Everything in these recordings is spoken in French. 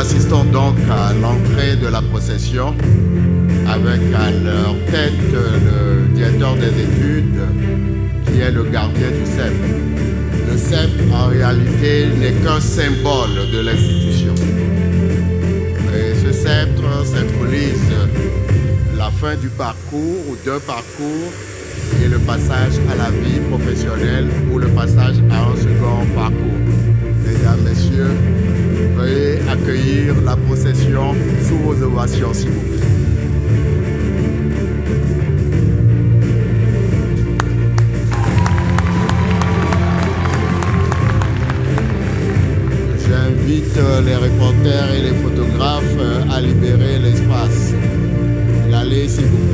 assistons donc à l'entrée de la procession avec à leur tête le directeur des études qui est le gardien du sceptre. Le sceptre en réalité n'est qu'un symbole de l'institution. Et ce sceptre symbolise la fin du parcours ou d'un parcours et le passage à la vie professionnelle ou le passage à un second parcours. Mesdames, Messieurs, veuillez accueillir la procession sous vos ovations, s'il vous plaît. J'invite les reporters et les photographes à libérer l'espace. L'allée, s'il vous plaît.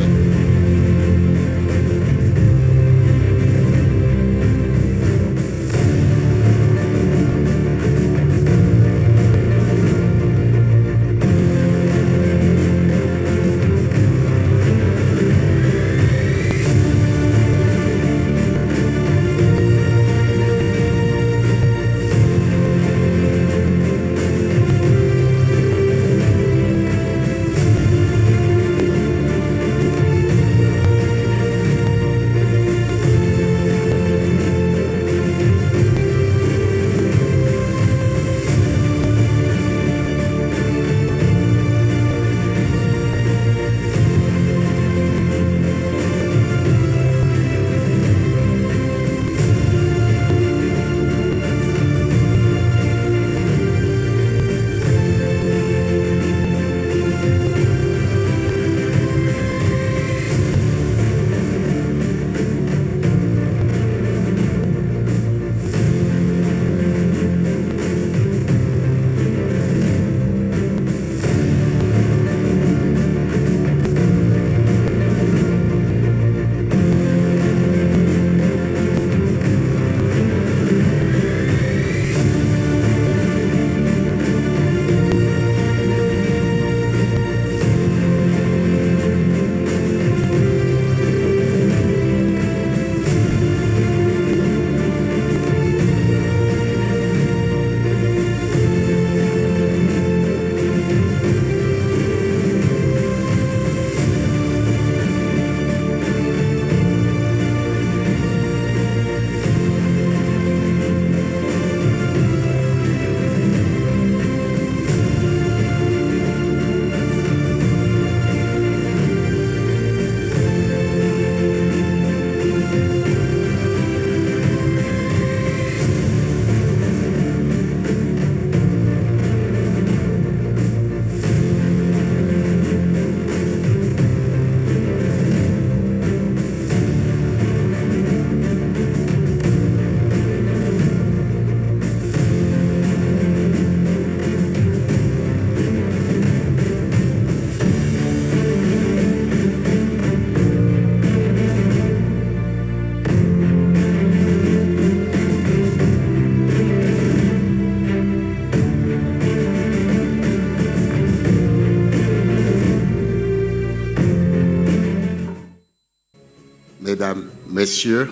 Mesdames, Messieurs,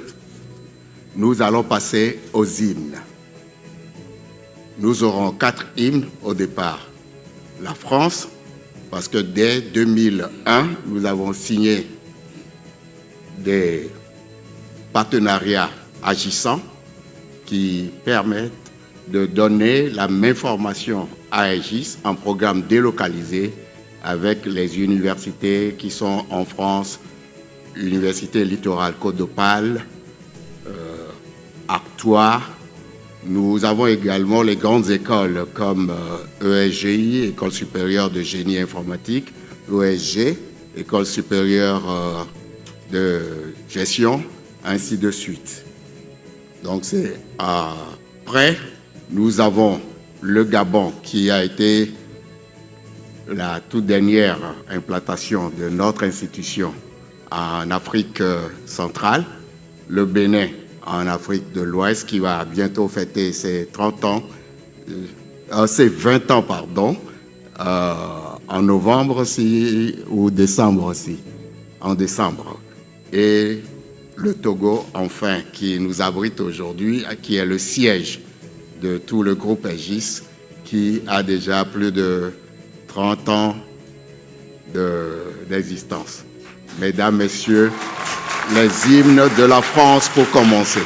nous allons passer aux hymnes. Nous aurons 4 hymnes au départ. La France, parce que dès 2001, nous avons signé des partenariats agissants qui permettent de donner la même formation à Aegis en programme délocalisé avec les universités qui sont en France, Université Littorale Côte d'Opale, Artois. Nous avons également les grandes écoles comme ESGI, École supérieure de génie informatique, ESG, École supérieure de gestion, ainsi de suite. Donc c'est après, nous avons le Gabon qui a été la toute dernière implantation de notre institution en Afrique centrale, le Bénin en Afrique de l'Ouest qui va bientôt fêter ses 30 ans, ses 20 ans, pardon, en novembre aussi, ou décembre aussi, en décembre. Et le Togo, enfin, qui nous abrite aujourd'hui, qui est le siège de tout le groupe Aegis, qui a déjà plus de 30 ans d'existence. Mesdames, Messieurs, les hymnes de la France pour commencer.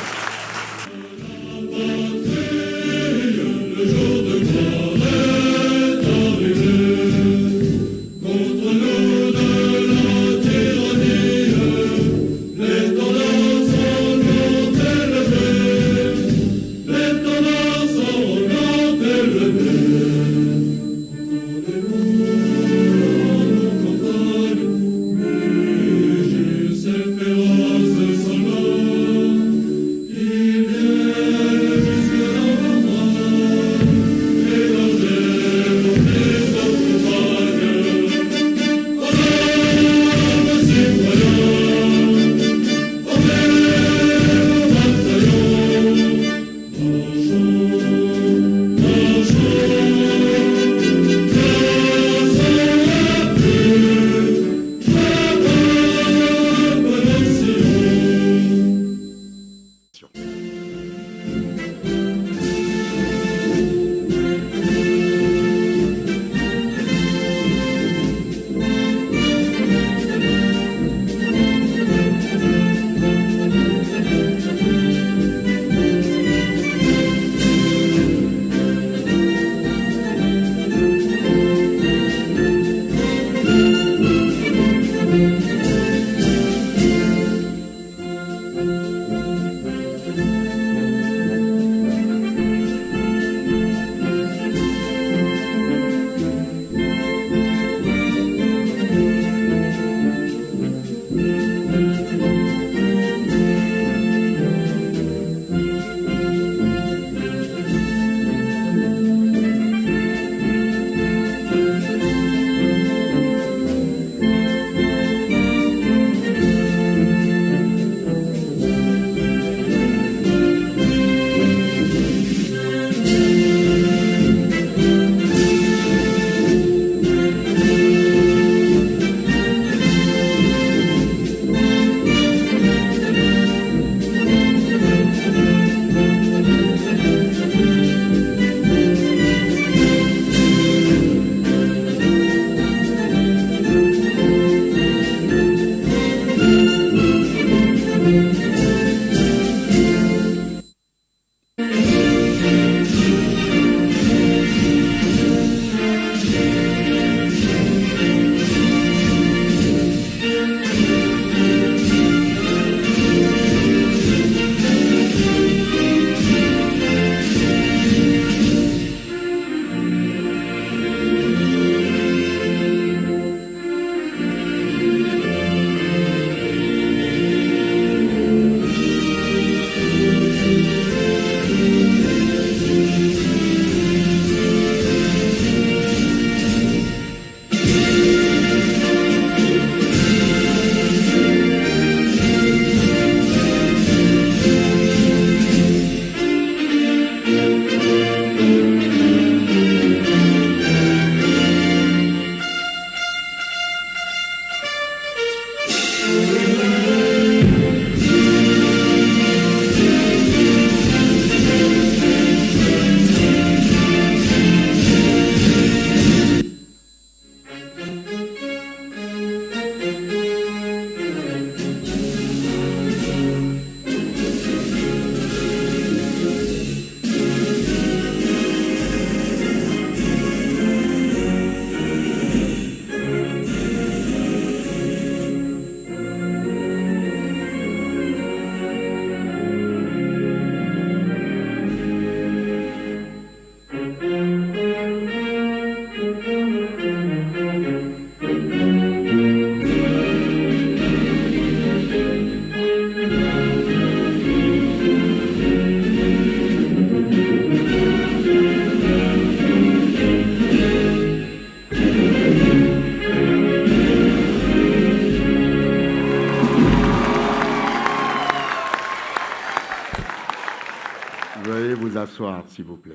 Veuillez vous asseoir, s'il vous plaît.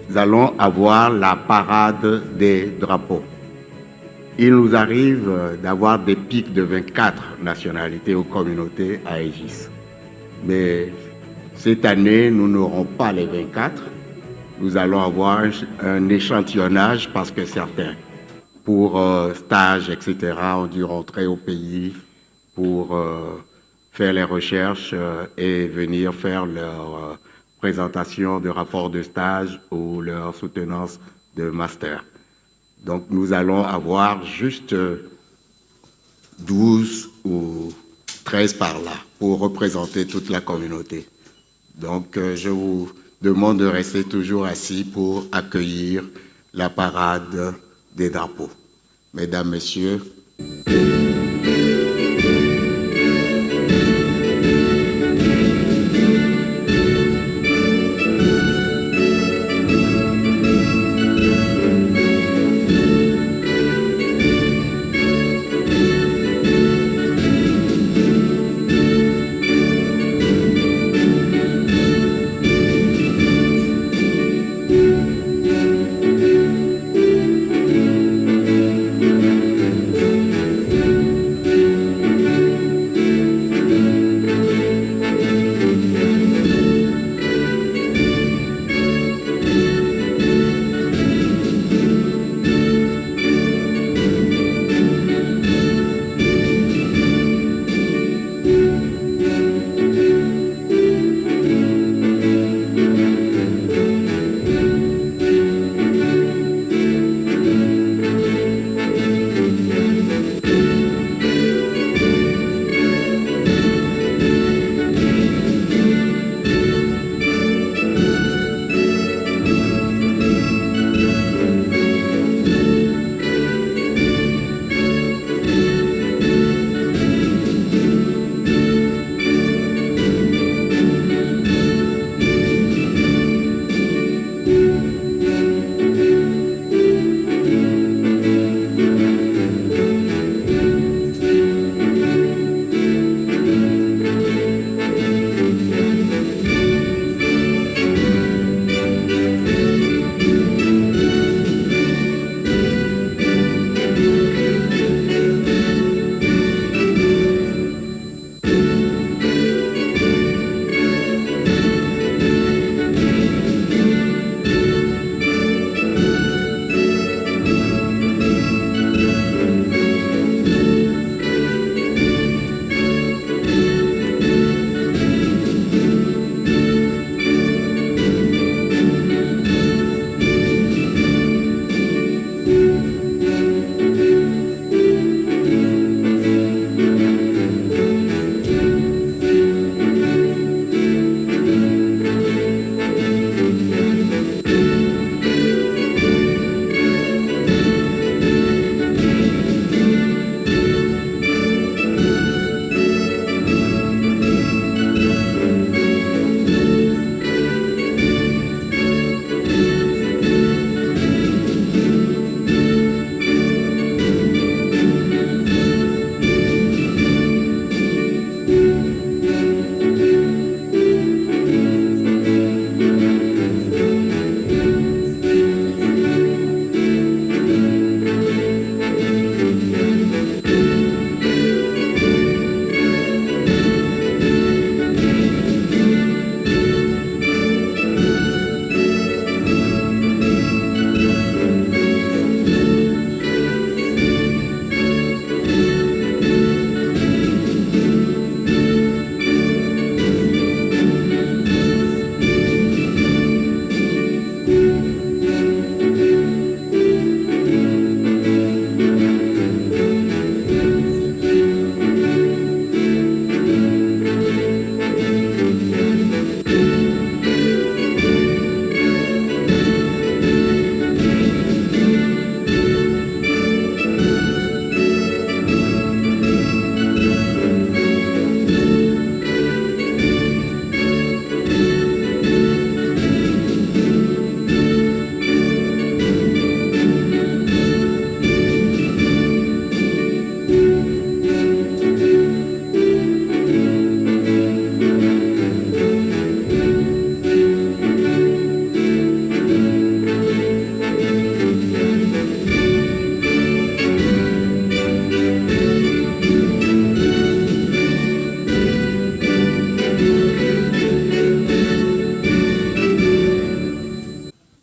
Nous allons avoir la parade des drapeaux. Il nous arrive d'avoir des pics de 24 nationalités ou communautés à Aegis. Mais cette année, nous n'aurons pas les 24. nous allons avoir un échantillonnage parce que certains, pour stage, etc., ont dû rentrer au pays pour faire les recherches et venir faire leur présentation de rapport de stage ou leur soutenance de master. Donc nous allons avoir juste 12 ou 13 par là pour représenter toute la communauté. Donc je vous demande de rester toujours assis pour accueillir la parade des drapeaux. Mesdames, Messieurs,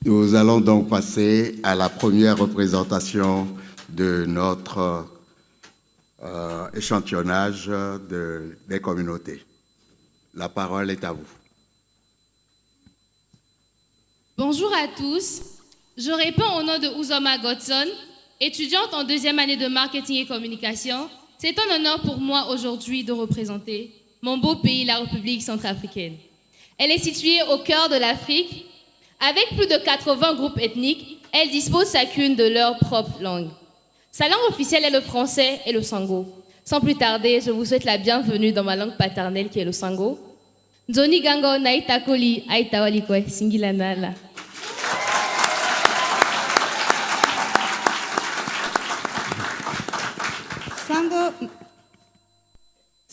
Nous allons donc passer à la première représentation de notre échantillonnage des communautés. La parole est à vous. Bonjour à tous. Je réponds au nom de Uzoma Godson, étudiante en deuxième année de marketing et communication. C'est un honneur pour moi aujourd'hui de représenter mon beau pays, la République centrafricaine. Elle est située au cœur de l'Afrique. Avec plus de 80 groupes ethniques, elle dispose chacune de leur propre langue. Sa langue officielle est le français et le sango. Sans plus tarder, je vous souhaite la bienvenue dans ma langue paternelle qui est le sango. Nzoni gango naitakoli aitawalikwe singilanala.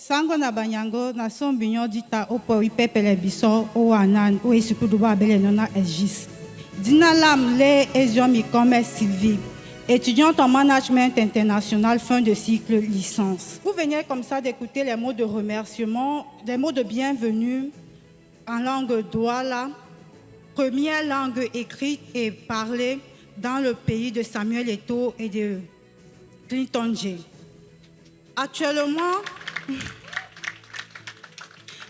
Sango na banyango na son binyo dita opo ipepele biso o anan o esikuduba abele nona egis. Dina lam le eziomi comme Sylvie, étudiante en management international fin de cycle licence. Vous venez comme ça d'écouter les mots de remerciement, des mots de bienvenue en langue douala, première langue écrite et parlée dans le pays de Samuel Eto'o et de Clinton J. Actuellement,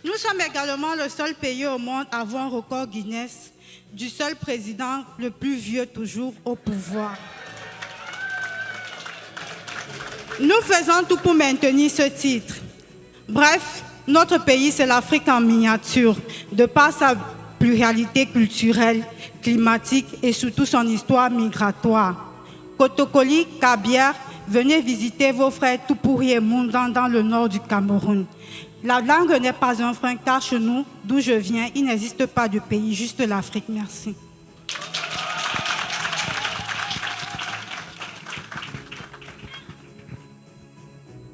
nous sommes également le seul pays au monde à avoir un record Guinness du seul président le plus vieux toujours au pouvoir. Nous faisons tout pour maintenir ce titre. Bref, notre pays, c'est l'Afrique en miniature, de par sa pluralité culturelle, climatique et surtout son histoire migratoire. Kotokoli, Kabière, venez visiter vos frères Tupuri et Mundan dans le nord du Cameroun. La langue n'est pas un frein car chez nous, d'où je viens, il n'existe pas de pays, juste l'Afrique. Merci.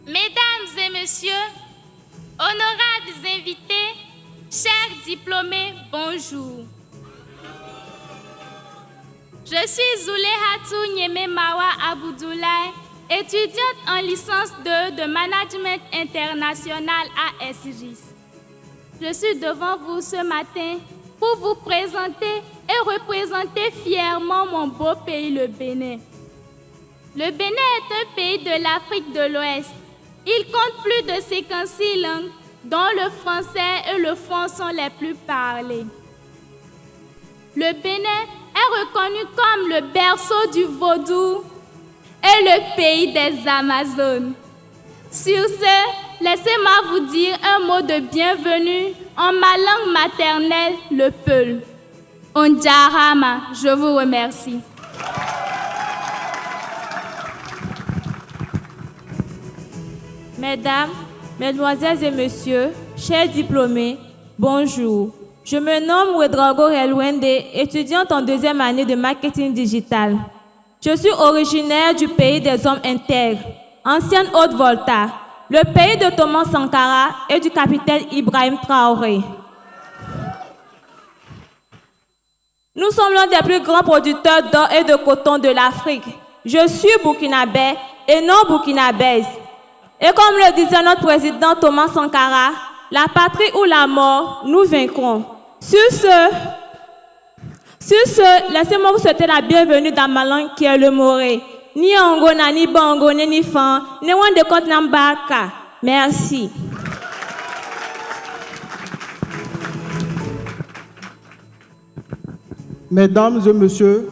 Mesdames et messieurs, honorables invités, chers diplômés, bonjour. Je suis Zoulé Hatou Nyeme Mawa Aboudoulaye, étudiante en licence 2 de Management International à SGIS. Je suis devant vous ce matin pour vous présenter et représenter fièrement mon beau pays, le Bénin. Le Bénin est un pays de l'Afrique de l'Ouest. Il compte plus de 56 langues, dont le français et le fon sont les plus parlés. Le Bénin est reconnu comme le berceau du vaudou et le pays des Amazones. Sur ce, laissez-moi vous dire un mot de bienvenue en ma langue maternelle, le Peul. Ondjarama, je vous remercie. Mesdames, Mesdemoiselles et Messieurs, chers diplômés, bonjour. Je me nomme Wedrago Relwende, étudiante en deuxième année de marketing digital. Je suis originaire du pays des hommes intègres, ancienne Haute-Volta, le pays de Thomas Sankara et du capitaine Ibrahim Traoré. Nous sommes l'un des plus grands producteurs d'or et de coton de l'Afrique. Je suis burkinabé et non burkinabèse. Et comme le disait notre président Thomas Sankara, la patrie ou la mort, nous vaincrons. Sur ce, laissez-moi vous souhaiter la bienvenue dans ma langue qui est le moré. Ni angona, ni bango, ni fan, ni wande kot nambaka. Merci. Mesdames et messieurs,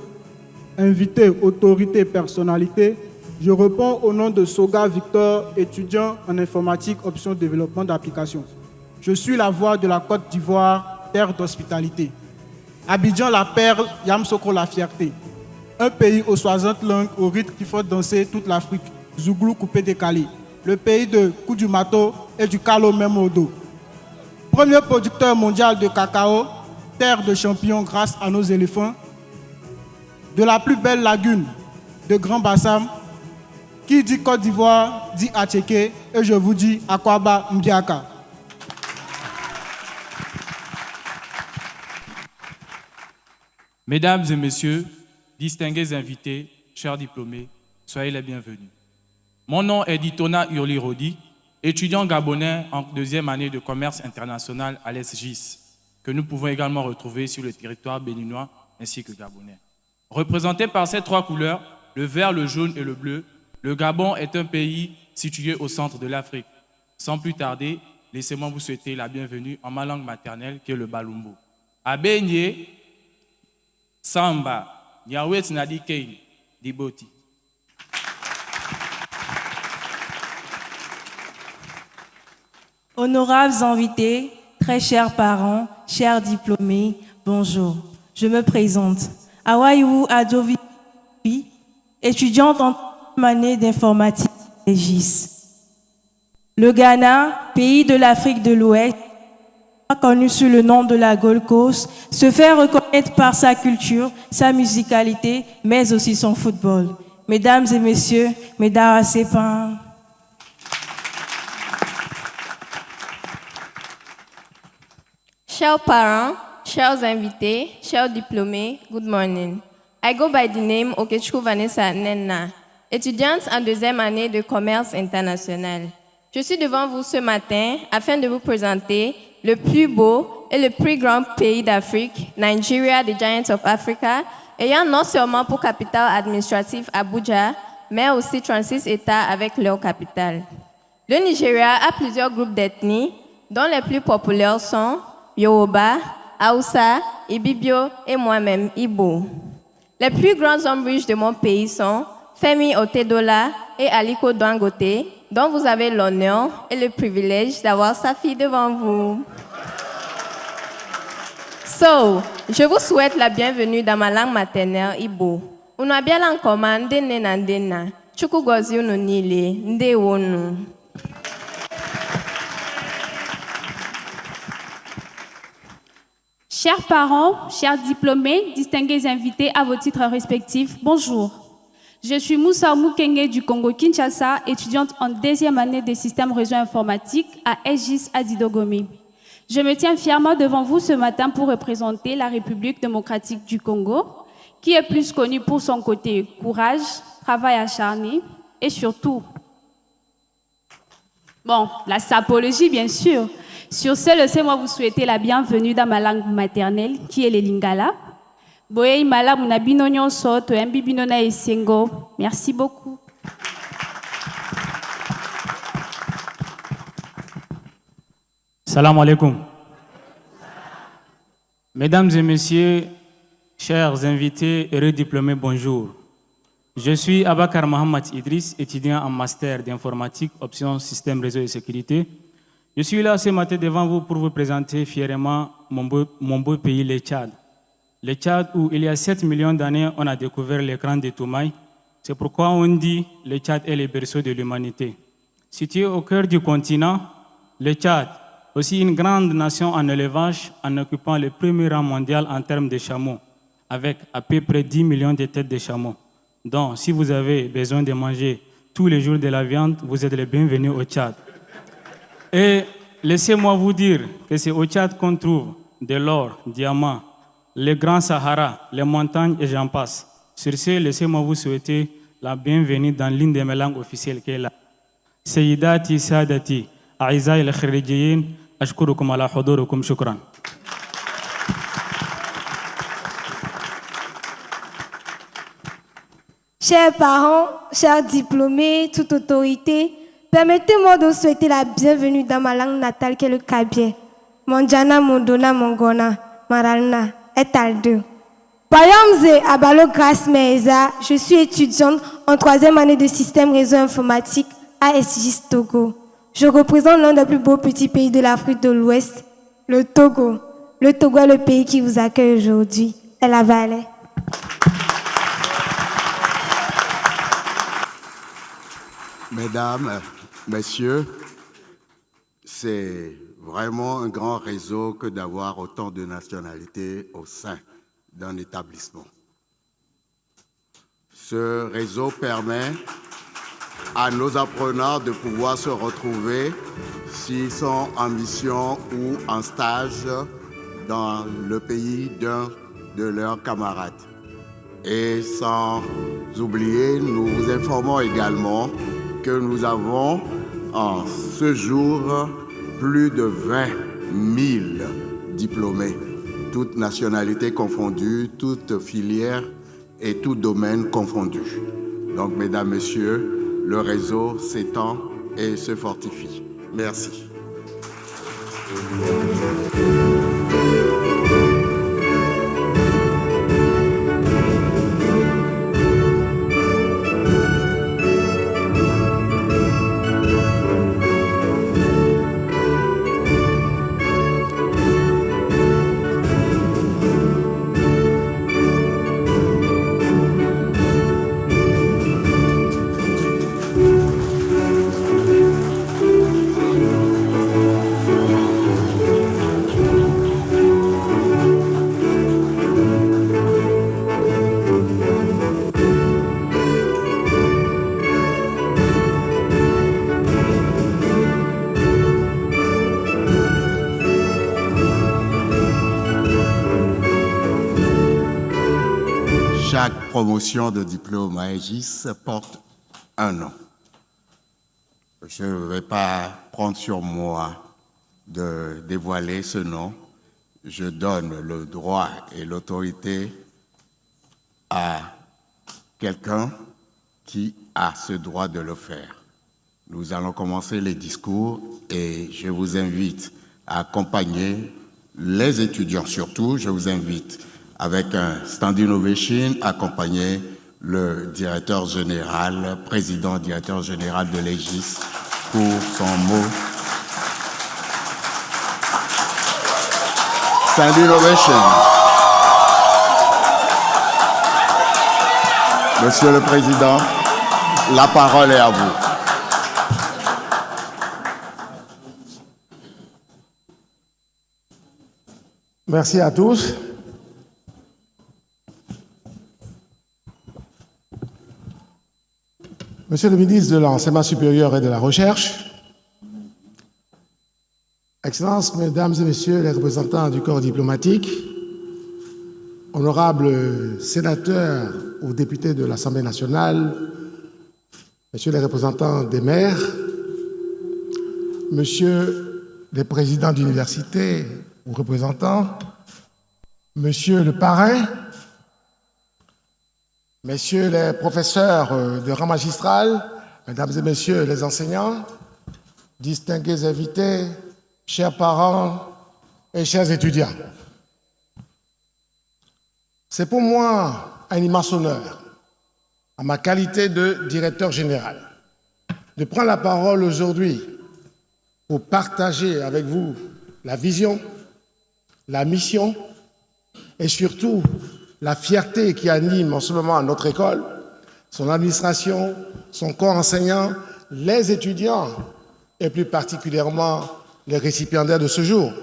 invités, autorités, personnalités, je réponds au nom de Soga Victor, étudiant en informatique, option développement d'applications. Je suis la voix de la Côte d'Ivoire, terre d'hospitalité. Abidjan la perle, Yamsoko la fierté. Un pays aux 60 langues, au rythme qui faut danser toute l'Afrique. Zouglou coupé décalé. Le pays de Koudumato et du Kalo Memodo. Premier producteur mondial de cacao, terre de champions grâce à nos éléphants. De la plus belle lagune de Grand Bassam. Qui dit Côte d'Ivoire, dit Atchéké, et je vous dis Akwaba Mbiaka. Mesdames et messieurs, distingués invités, chers diplômés, soyez les bienvenus. Mon nom est Ditona Urli-Rodi, étudiant gabonais en deuxième année de commerce international à l'ESGIS, que nous pouvons également retrouver sur le territoire béninois ainsi que gabonais. Représenté par ces trois couleurs, le vert, le jaune et le bleu, le Gabon est un pays situé au centre de l'Afrique. Sans plus tarder, laissez-moi vous souhaiter la bienvenue en ma langue maternelle qui est le Balumbo. Abenye, Samba, Nyawet Nadi Kein, Diboti. Honorables invités, très chers parents, chers diplômés, bonjour. Je me présente. Awaiwu Adjovi, étudiante en troisième année d'informatique à EGIS. Le Ghana, pays de l'Afrique de l'Ouest, connu sous le nom de la Gold Coast, se fait reconnaître par sa culture, sa musicalité, mais aussi son football. Mesdames et messieurs, mesdames et messieurs, chers parents, chers invités, chers diplômés, good morning. I go by the name Okechukwu Vanessa Nenna, étudiante en deuxième année de commerce international. Je suis devant vous ce matin afin de vous présenter le plus beau et le plus grand pays d'Afrique, Nigeria, the Giant of Africa, ayant non seulement pour capitale administrative Abuja, mais aussi 36 États avec leur capitale. Le Nigeria a plusieurs groupes d'ethnies, dont les plus populaires sont Yoruba, Hausa, Ibibio et moi-même, Igbo. Les plus grands hommes riches de mon pays sont Femi Otedola et Aliko Dangote, dont vous avez l'honneur et le privilège d'avoir sa fille devant vous. So, je vous souhaite la bienvenue dans ma langue maternelle, Igbo. Unabiala nkoma ndene na ndena, Chukwu gozi unu niile, ndewonu. Chers parents, chers diplômés, distingués invités à vos titres respectifs, bonjour. Je suis Moussa Moukenge du Congo-Kinshasa, étudiante en deuxième année des systèmes réseau informatique à EGIS à Didogomé. Je me tiens fièrement devant vous ce matin pour représenter la République démocratique du Congo, qui est plus connue pour son côté courage, travail acharné et surtout, la sapologie bien sûr. Sur ce, laissez-moi vous souhaiter la bienvenue dans ma langue maternelle, qui est le Lingala. Boye imala munabino nyonso to mbibino na esengo. Merci beaucoup. Salam alaikum. Mesdames et messieurs, chers invités et rediplômés, bonjour. Je suis Abakar Mohamed Idriss, étudiant en master d'informatique, option système réseau et sécurité. Je suis là ce matin devant vous pour vous présenter fièrement mon beau pays, le Tchad. Le Tchad où il y a 7 millions d'années, on a découvert l'écran de Toumaï. C'est pourquoi on dit le Tchad est le berceau de l'humanité. Situé au cœur du continent, le Tchad, aussi une grande nation en élevage, en occupant le premier rang mondial en termes de chameaux, avec à peu près 10 millions de têtes de chameaux. Donc, si vous avez besoin de manger tous les jours de la viande, vous êtes les bienvenus au Tchad. Et laissez-moi vous dire que c'est au Tchad qu'on trouve de l'or, diamants, le Grand Sahara, les montagnes et j'en passe. Sur ce, laissez-moi vous souhaiter la bienvenue dans l'une de mes langues officielles qui est là. Sayyidati Sadati, Aïzaï al-Khirijiyin, Ashkurukum ala hudurukum, shukran. Chers parents, chers diplômés, toute autorité, permettez-moi de vous souhaiter la bienvenue dans ma langue natale qui est le Kabye. Monjana, Mondona, Mongona, Maralna, et Alde. Payamze Abalo Grace Meza, je suis étudiante en troisième année de système réseau informatique à EGIS Togo. Je représente l'un des plus beaux petits pays de l'Afrique de l'Ouest, le Togo. Le Togo est le pays qui vous accueille aujourd'hui, et la vallée. Mesdames, messieurs, c'est vraiment un grand réseau que d'avoir autant de nationalités au sein d'un établissement. Ce réseau permet à nos apprenants de pouvoir se retrouver s'ils sont en mission ou en stage dans le pays d'un de leurs camarades. Et sans oublier, nous vous informons également que nous avons en ce jour plus de 20 000 diplômés toutes nationalités confondues, toutes filières et tout domaine confondu. Donc, mesdames, messieurs, le réseau s'étend et se fortifie. Merci. Chaque promotion de diplôme à Aegis porte un nom. Je ne vais pas prendre sur moi de dévoiler ce nom. Je donne le droit et l'autorité à quelqu'un qui a ce droit de le faire. Nous allons commencer les discours et je vous invite à accompagner les étudiants surtout. Je vous invite avec un standing ovation, accompagner le directeur général, président-directeur général de l'Aegis pour son mot. Standing ovation. Monsieur le Président, la parole est à vous. Merci à tous. Monsieur le ministre de l'Enseignement supérieur et de la Recherche, Excellences, Mesdames et Messieurs les représentants du corps diplomatique, honorables sénateurs ou députés de l'Assemblée nationale, Messieurs les représentants des maires, Messieurs les présidents d'université ou représentants, Monsieur le parrain, Messieurs les professeurs de rang magistral, Mesdames et Messieurs les enseignants, distingués invités, chers parents et chers étudiants. C'est pour moi un immense honneur, en ma qualité de directeur général, de prendre la parole aujourd'hui pour partager avec vous la vision, la mission et surtout la fierté qui anime en ce moment notre école, son administration, son corps enseignant, les étudiants et plus particulièrement les récipiendaires de ce jour.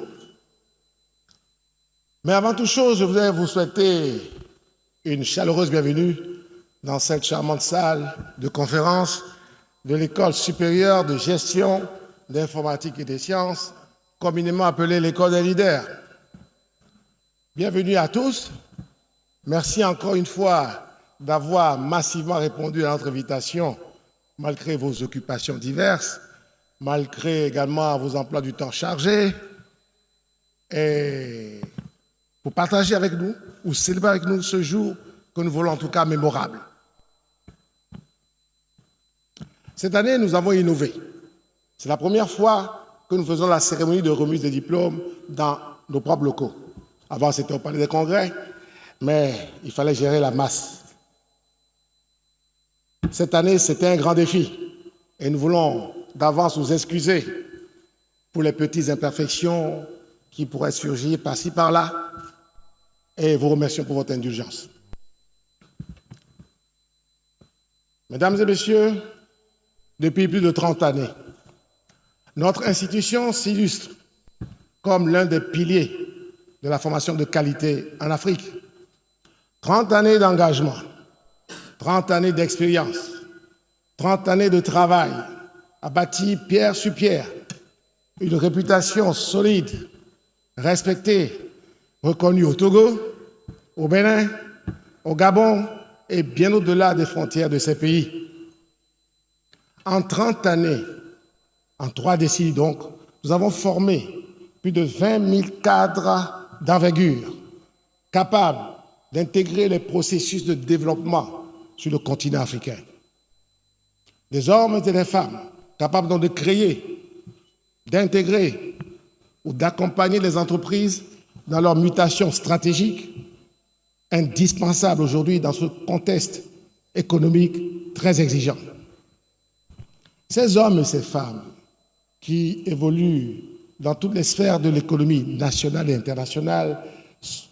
Mais avant toute chose, je voudrais vous souhaiter une chaleureuse bienvenue dans cette charmante salle de conférence de l'École supérieure de gestion d'informatique et des sciences, communément appelée l'École des leaders. Bienvenue à tous. Merci encore une fois d'avoir massivement répondu à notre invitation, malgré vos occupations diverses, malgré également vos emplois du temps chargés, et pour partager avec nous, ou célébrer avec nous ce jour que nous voulons en tout cas mémorable. Cette année, nous avons innové. C'est la première fois que nous faisons la cérémonie de remise des diplômes dans nos propres locaux. Avant, c'était au Palais des Congrès, mais il fallait gérer la masse. Cette année, c'était un grand défi et nous voulons d'avance nous excuser pour les petites imperfections qui pourraient surgir par-ci, par-là et vous remercions pour votre indulgence. Mesdames et messieurs, depuis plus de 30 années, notre institution s'illustre comme l'un des piliers de la formation de qualité en Afrique. 30 années d'engagement, 30 années d'expérience, 30 années de travail a bâti pierre sur pierre une réputation solide, respectée, reconnue au Togo, au Bénin, au Gabon et bien au-delà des frontières de ces pays. En 30 années, en 3 décennies donc, nous avons formé plus de 20 000 cadres d'envergure, capables d'intégrer les processus de développement sur le continent africain. Des hommes et des femmes capables donc de créer, d'intégrer ou d'accompagner les entreprises dans leur mutation stratégique, indispensable aujourd'hui dans ce contexte économique très exigeant. Ces hommes et ces femmes qui évoluent dans toutes les sphères de l'économie nationale et internationale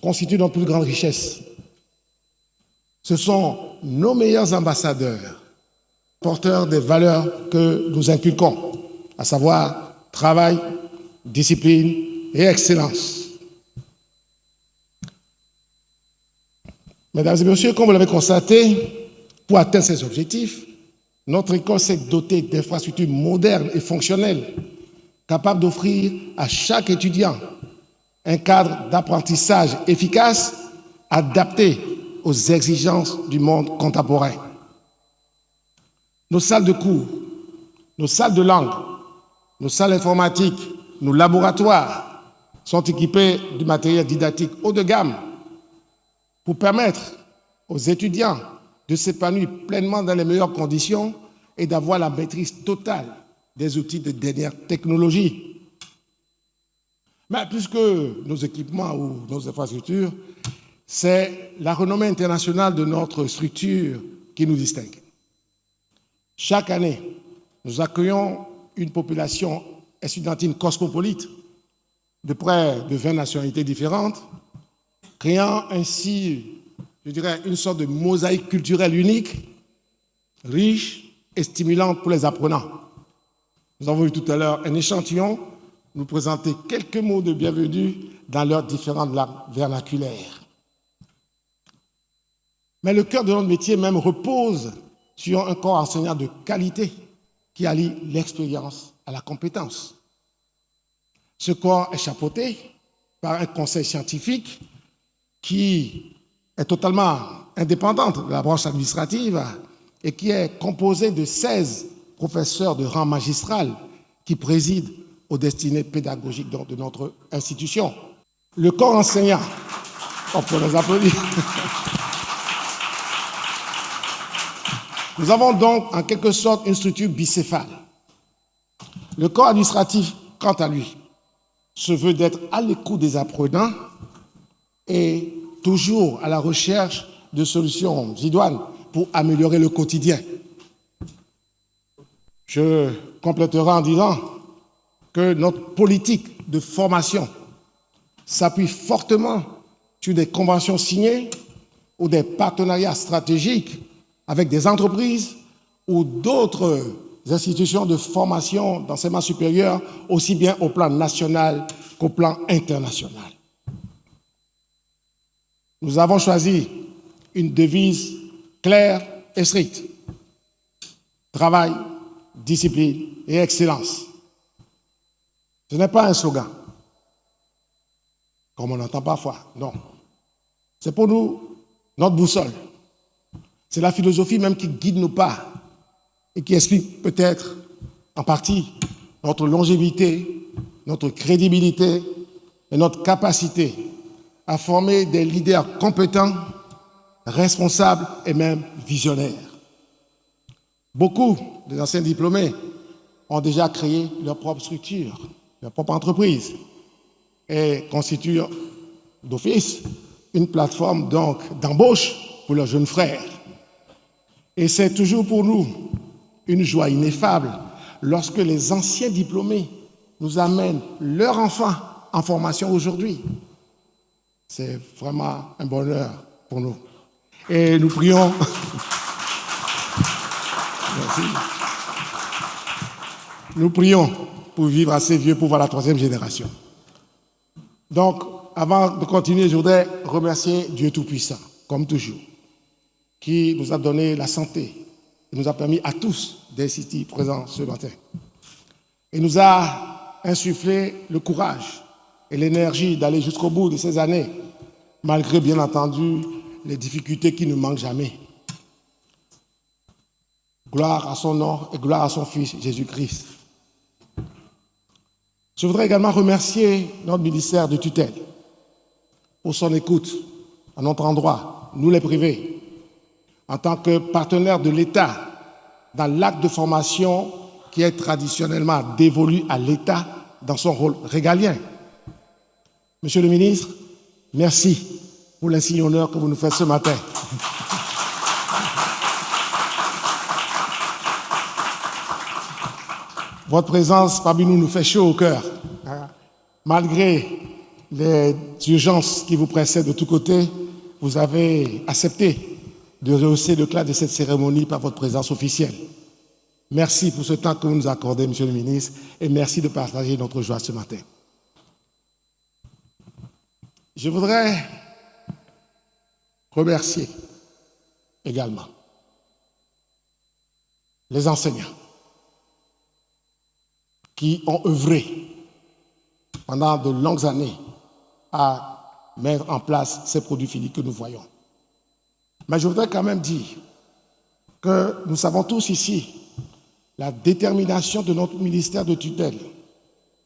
constituent notre plus grande richesse. Ce sont nos meilleurs ambassadeurs, porteurs des valeurs que nous inculquons, à savoir travail, discipline et excellence. Mesdames et messieurs, comme vous l'avez constaté, pour atteindre ces objectifs, notre école s'est dotée d'infrastructures modernes et fonctionnelles, capables d'offrir à chaque étudiant un cadre d'apprentissage efficace, adapté aux exigences du monde contemporain. Nos salles de cours, nos salles de langue, nos salles informatiques, nos laboratoires sont équipés du matériel didactique haut de gamme pour permettre aux étudiants de s'épanouir pleinement dans les meilleures conditions et d'avoir la maîtrise totale des outils de dernière technologie. Mais plus que nos équipements ou nos infrastructures, c'est la renommée internationale de notre structure qui nous distingue. Chaque année, nous accueillons une population estudiantine cosmopolite de près de 20 nationalités différentes, créant ainsi, je dirais, une sorte de mosaïque culturelle unique, riche et stimulante pour les apprenants. Nous avons vu tout à l'heure un échantillon nous présenter quelques mots de bienvenue dans leurs différentes langues vernaculaires. Mais le cœur de notre métier même repose sur un corps enseignant de qualité qui allie l'expérience à la compétence. Ce corps est chapeauté par un conseil scientifique qui est totalement indépendante de la branche administrative et qui est composée de 16 professeurs de rang magistral qui président aux destinées pédagogiques de notre institution. Le corps enseignant, on peut les applaudir. Nous avons donc en quelque sorte une structure bicéphale. Le corps administratif, quant à lui, se veut d'être à l'écoute des apprenants et toujours à la recherche de solutions idoines pour améliorer le quotidien. Je compléterai en disant que notre politique de formation s'appuie fortement sur des conventions signées ou des partenariats stratégiques avec des entreprises ou d'autres institutions de formation d'enseignement supérieur, aussi bien au plan national qu'au plan international. Nous avons choisi une devise claire et stricte. Travail, discipline et excellence. Ce n'est pas un slogan, comme on entend parfois, non. C'est pour nous notre boussole. C'est la philosophie même qui guide nos pas et qui explique peut-être en partie notre longévité, notre crédibilité et notre capacité à former des leaders compétents, responsables et même visionnaires. Beaucoup des anciens diplômés ont déjà créé leur propre structure, leur propre entreprise et constituent d'office une plateforme donc d'embauche pour leurs jeunes frères. Et c'est toujours pour nous une joie ineffable lorsque les anciens diplômés nous amènent leurs enfants en formation aujourd'hui. C'est vraiment un bonheur pour nous. Et nous prions. Merci. Nous prions pour vivre assez vieux pour voir la 3e génération. Donc, avant de continuer, je voudrais remercier Dieu Tout-Puissant, comme toujours, qui nous a donné la santé et nous a permis à tous d'être ici présents ce matin. Et nous a insufflé le courage et l'énergie d'aller jusqu'au bout de ces années, malgré, bien entendu, les difficultés qui ne manquent jamais. Gloire à son nom et gloire à son Fils, Jésus-Christ. Je voudrais également remercier notre ministère de tutelle, pour son écoute à notre endroit, nous les privés, en tant que partenaires de l'État dans l'acte de formation qui est traditionnellement dévolu à l'État dans son rôle régalien. Monsieur le ministre, merci pour l'insigne honneur que vous nous faites ce matin. Votre présence parmi nous fait chaud au cœur. Malgré les urgences qui vous précèdent de tous côtés, vous avez accepté de rehausser le classe de cette cérémonie par votre présence officielle. Merci pour ce temps que vous nous accordez, Monsieur le ministre, et merci de partager notre joie ce matin. Je voudrais remercier également les enseignants qui ont œuvré pendant de longues années à mettre en place ces produits finis que nous voyons. Mais je voudrais quand même dire que nous savons tous ici la détermination de notre ministère de tutelle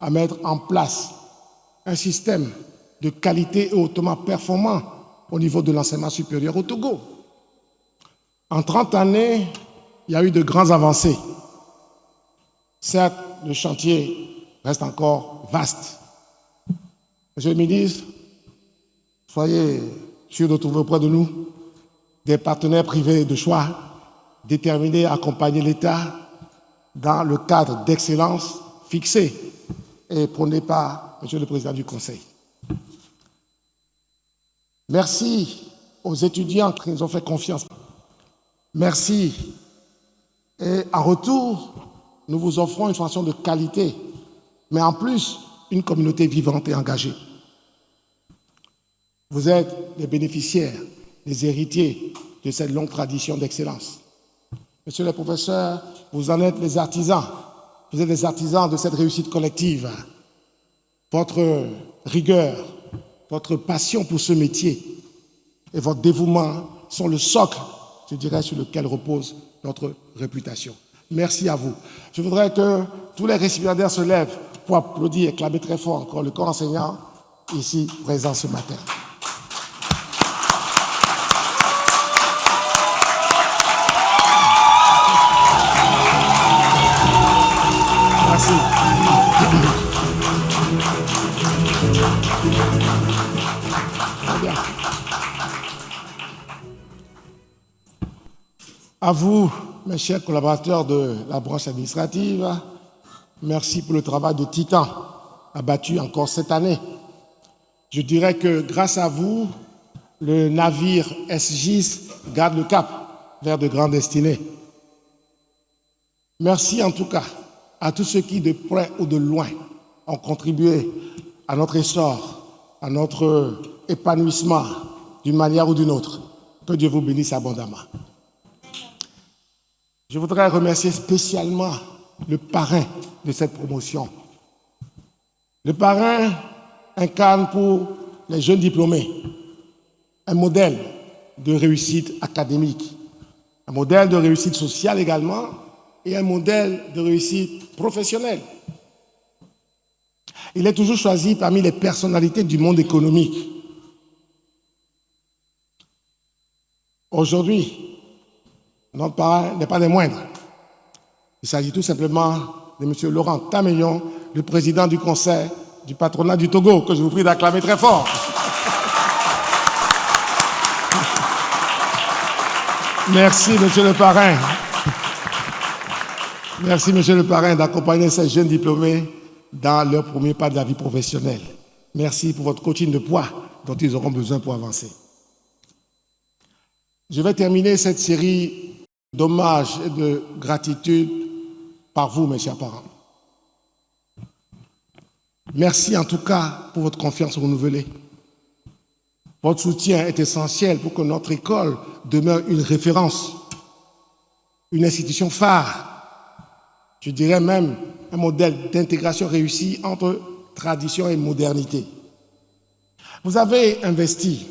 à mettre en place un système de qualité et hautement performant au niveau de l'enseignement supérieur au Togo. En 30 années, il y a eu de grandes avancées. Certes, le chantier reste encore vaste. Monsieur le ministre, soyez sûr de trouver auprès de nous des partenaires privés de choix déterminés à accompagner l'État dans le cadre d'excellence fixé et prôné par Monsieur le Président du Conseil. Merci aux étudiants qui nous ont fait confiance. Merci. Et en retour, nous vous offrons une formation de qualité, mais en plus, une communauté vivante et engagée. Vous êtes les bénéficiaires, les héritiers de cette longue tradition d'excellence. Monsieur le professeur, vous en êtes les artisans. Vous êtes les artisans de cette réussite collective. Votre rigueur, votre passion pour ce métier et votre dévouement sont le socle, je dirais, sur lequel repose notre réputation. Merci à vous. Je voudrais que tous les récipiendaires se lèvent pour applaudir et clamer très fort encore le corps enseignant ici présent ce matin. Merci. À vous, mes chers collaborateurs de la branche administrative, merci pour le travail de titan abattu encore cette année. Je dirais que grâce à vous, le navire SGIS garde le cap vers de grandes destinées. Merci en tout cas à tous ceux qui, de près ou de loin, ont contribué à notre essor, à notre épanouissement d'une manière ou d'une autre. Que Dieu vous bénisse abondamment. Je voudrais remercier spécialement le parrain de cette promotion. Le parrain incarne pour les jeunes diplômés un modèle de réussite académique, un modèle de réussite sociale également et un modèle de réussite professionnelle. Il est toujours choisi parmi les personnalités du monde économique. Aujourd'hui, notre parrain n'est pas des moindres. Il s'agit tout simplement de M. Laurent Tameillon, le président du conseil du patronat du Togo, que je vous prie d'acclamer très fort. Merci, monsieur le parrain. Merci, monsieur le parrain, d'accompagner ces jeunes diplômés dans leur premier pas de la vie professionnelle. Merci pour votre coaching de poids dont ils auront besoin pour avancer. Je vais terminer cette série d'hommages et de gratitude par vous, mes chers parents. Merci en tout cas pour votre confiance renouvelée. Votre soutien est essentiel pour que notre école demeure une référence, une institution phare, je dirais même un modèle d'intégration réussi entre tradition et modernité. Vous avez investi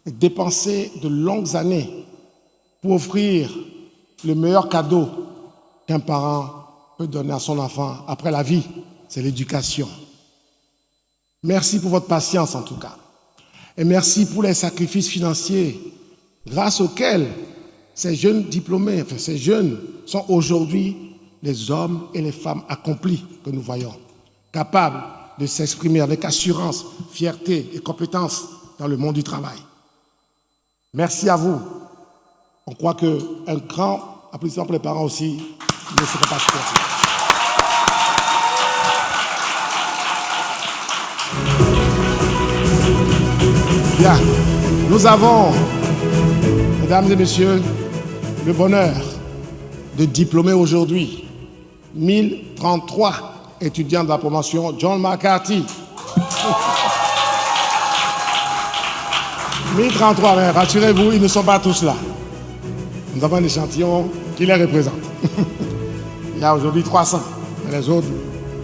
et dépensé de longues années pour offrir le meilleur cadeau qu'un parent peut donner à son enfant après la vie, c'est l'éducation. Merci pour votre patience en tout cas. Et merci pour les sacrifices financiers grâce auxquels ces jeunes diplômés, enfin ces jeunes, sont aujourd'hui les hommes et les femmes accomplis que nous voyons, capables de s'exprimer avec assurance, fierté et compétence dans le monde du travail. Merci à vous. On croit qu'un grand applaudissement pour les parents aussi ne serait pas supporté. Bien, nous avons, mesdames et messieurs, le bonheur de diplômer aujourd'hui 1033 étudiants de la promotion John McCarthy. 1033, mais rassurez-vous, ils ne sont pas tous là. Nous avons un échantillon qui les représente. Il y a aujourd'hui 300, et les autres,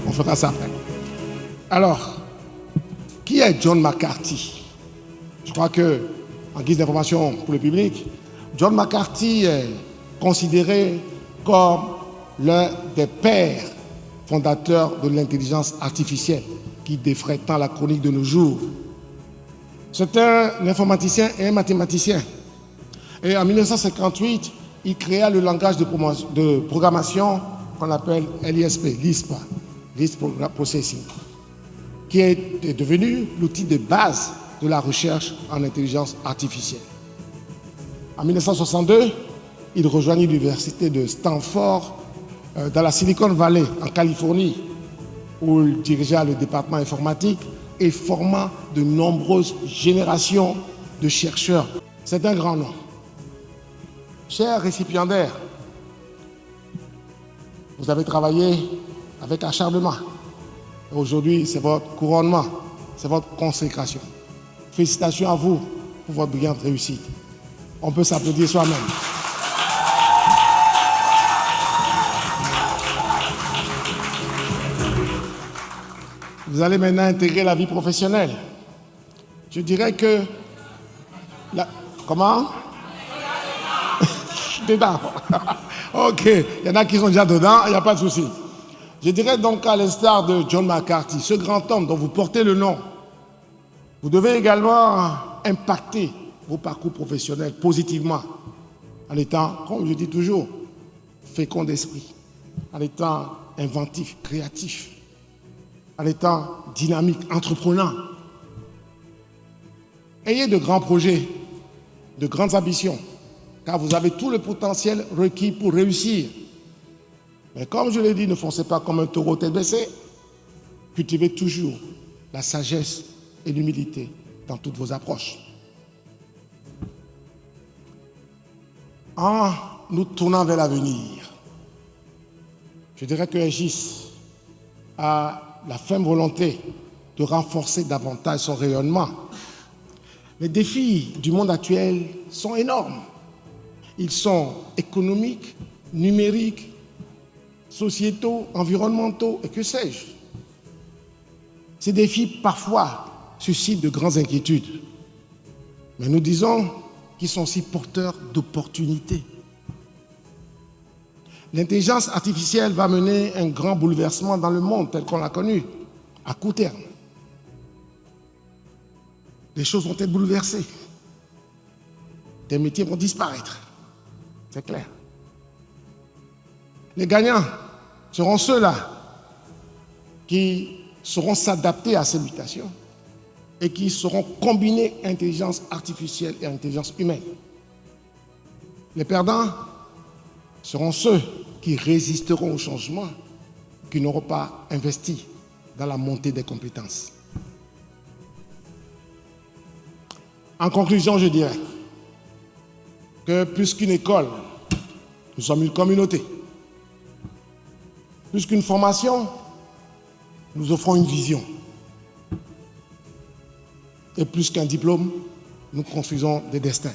on fera ça après. Alors, qui est John McCarthy? Je crois que, en guise d'information pour le public, John McCarthy est considéré comme l'un des pères fondateurs de l'intelligence artificielle qui défraie tant la chronique de nos jours. C'est un informaticien et un mathématicien. Et en 1958, il créa le langage de programmation qu'on appelle LISP, LISP Processing, qui est devenu l'outil de base de la recherche en intelligence artificielle. En 1962, il rejoignit l'université de Stanford dans la Silicon Valley, en Californie, où il dirigea le département informatique et forma de nombreuses générations de chercheurs. C'est un grand nom. Chers récipiendaires, vous avez travaillé avec acharnement. Aujourd'hui, c'est votre couronnement, c'est votre consécration. Félicitations à vous pour votre brillante réussite. On peut s'applaudir soi-même. Vous allez maintenant intégrer la vie professionnelle. Je dirais que... Comment? Dedans. Ok, il y en a qui sont déjà dedans, il n'y a pas de souci. Je dirais donc à l'instar de John McCarthy, ce grand homme dont vous portez le nom, vous devez également impacter vos parcours professionnels positivement, en étant, comme je dis toujours, fécond d'esprit, en étant inventif, créatif, en étant dynamique, entreprenant. Ayez de grands projets, de grandes ambitions, car vous avez tout le potentiel requis pour réussir. Mais comme je l'ai dit, ne foncez pas comme un taureau tête baissée. Cultivez toujours la sagesse et l'humilité dans toutes vos approches. En nous tournant vers l'avenir, je dirais que Aegis a la ferme volonté de renforcer davantage son rayonnement. Les défis du monde actuel sont énormes. Ils sont économiques, numériques, sociétaux, environnementaux et que sais-je. Ces défis, parfois, suscitent de grandes inquiétudes. Mais nous disons qu'ils sont aussi porteurs d'opportunités. L'intelligence artificielle va mener un grand bouleversement dans le monde tel qu'on l'a connu, à court terme. Les choses vont être bouleversées. Des métiers vont disparaître. C'est clair. Les gagnants seront ceux-là qui sauront s'adapter à ces mutations et qui sauront combiner intelligence artificielle et intelligence humaine. Les perdants seront ceux qui résisteront au changement, qui n'auront pas investi dans la montée des compétences. En conclusion, je dirais que plus qu'une école, nous sommes une communauté. Plus qu'une formation, nous offrons une vision. Et plus qu'un diplôme, nous construisons des destins.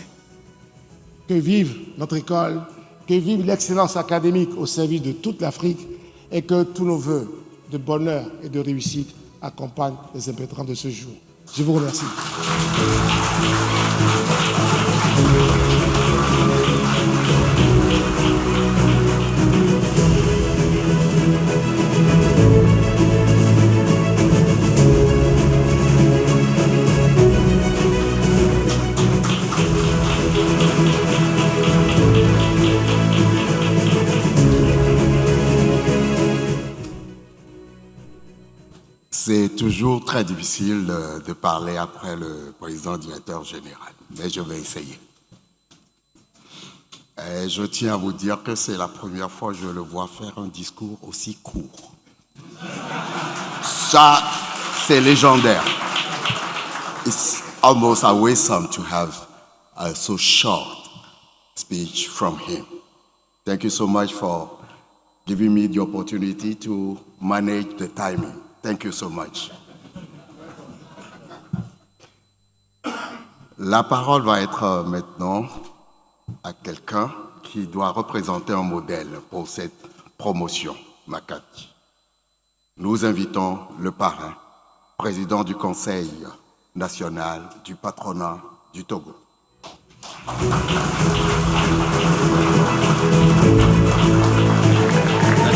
Que vive notre école, que vive l'excellence académique au service de toute l'Afrique et que tous nos vœux de bonheur et de réussite accompagnent les impétrants de ce jour. Je vous remercie. toujours très difficile de parler après le président directeur général, mais je vais essayer. Et je tiens à vous dire que c'est la première fois que je le vois faire un discours aussi court. Ça, c'est légendaire. It's almost awesome to have a so short speech from him. Thank you so much for giving me the opportunity to manage the timing. Thank you so much. La parole va être maintenant à quelqu'un qui doit représenter un modèle pour cette promotion, Makati. Nous invitons le parrain, président du Conseil national du patronat du Togo.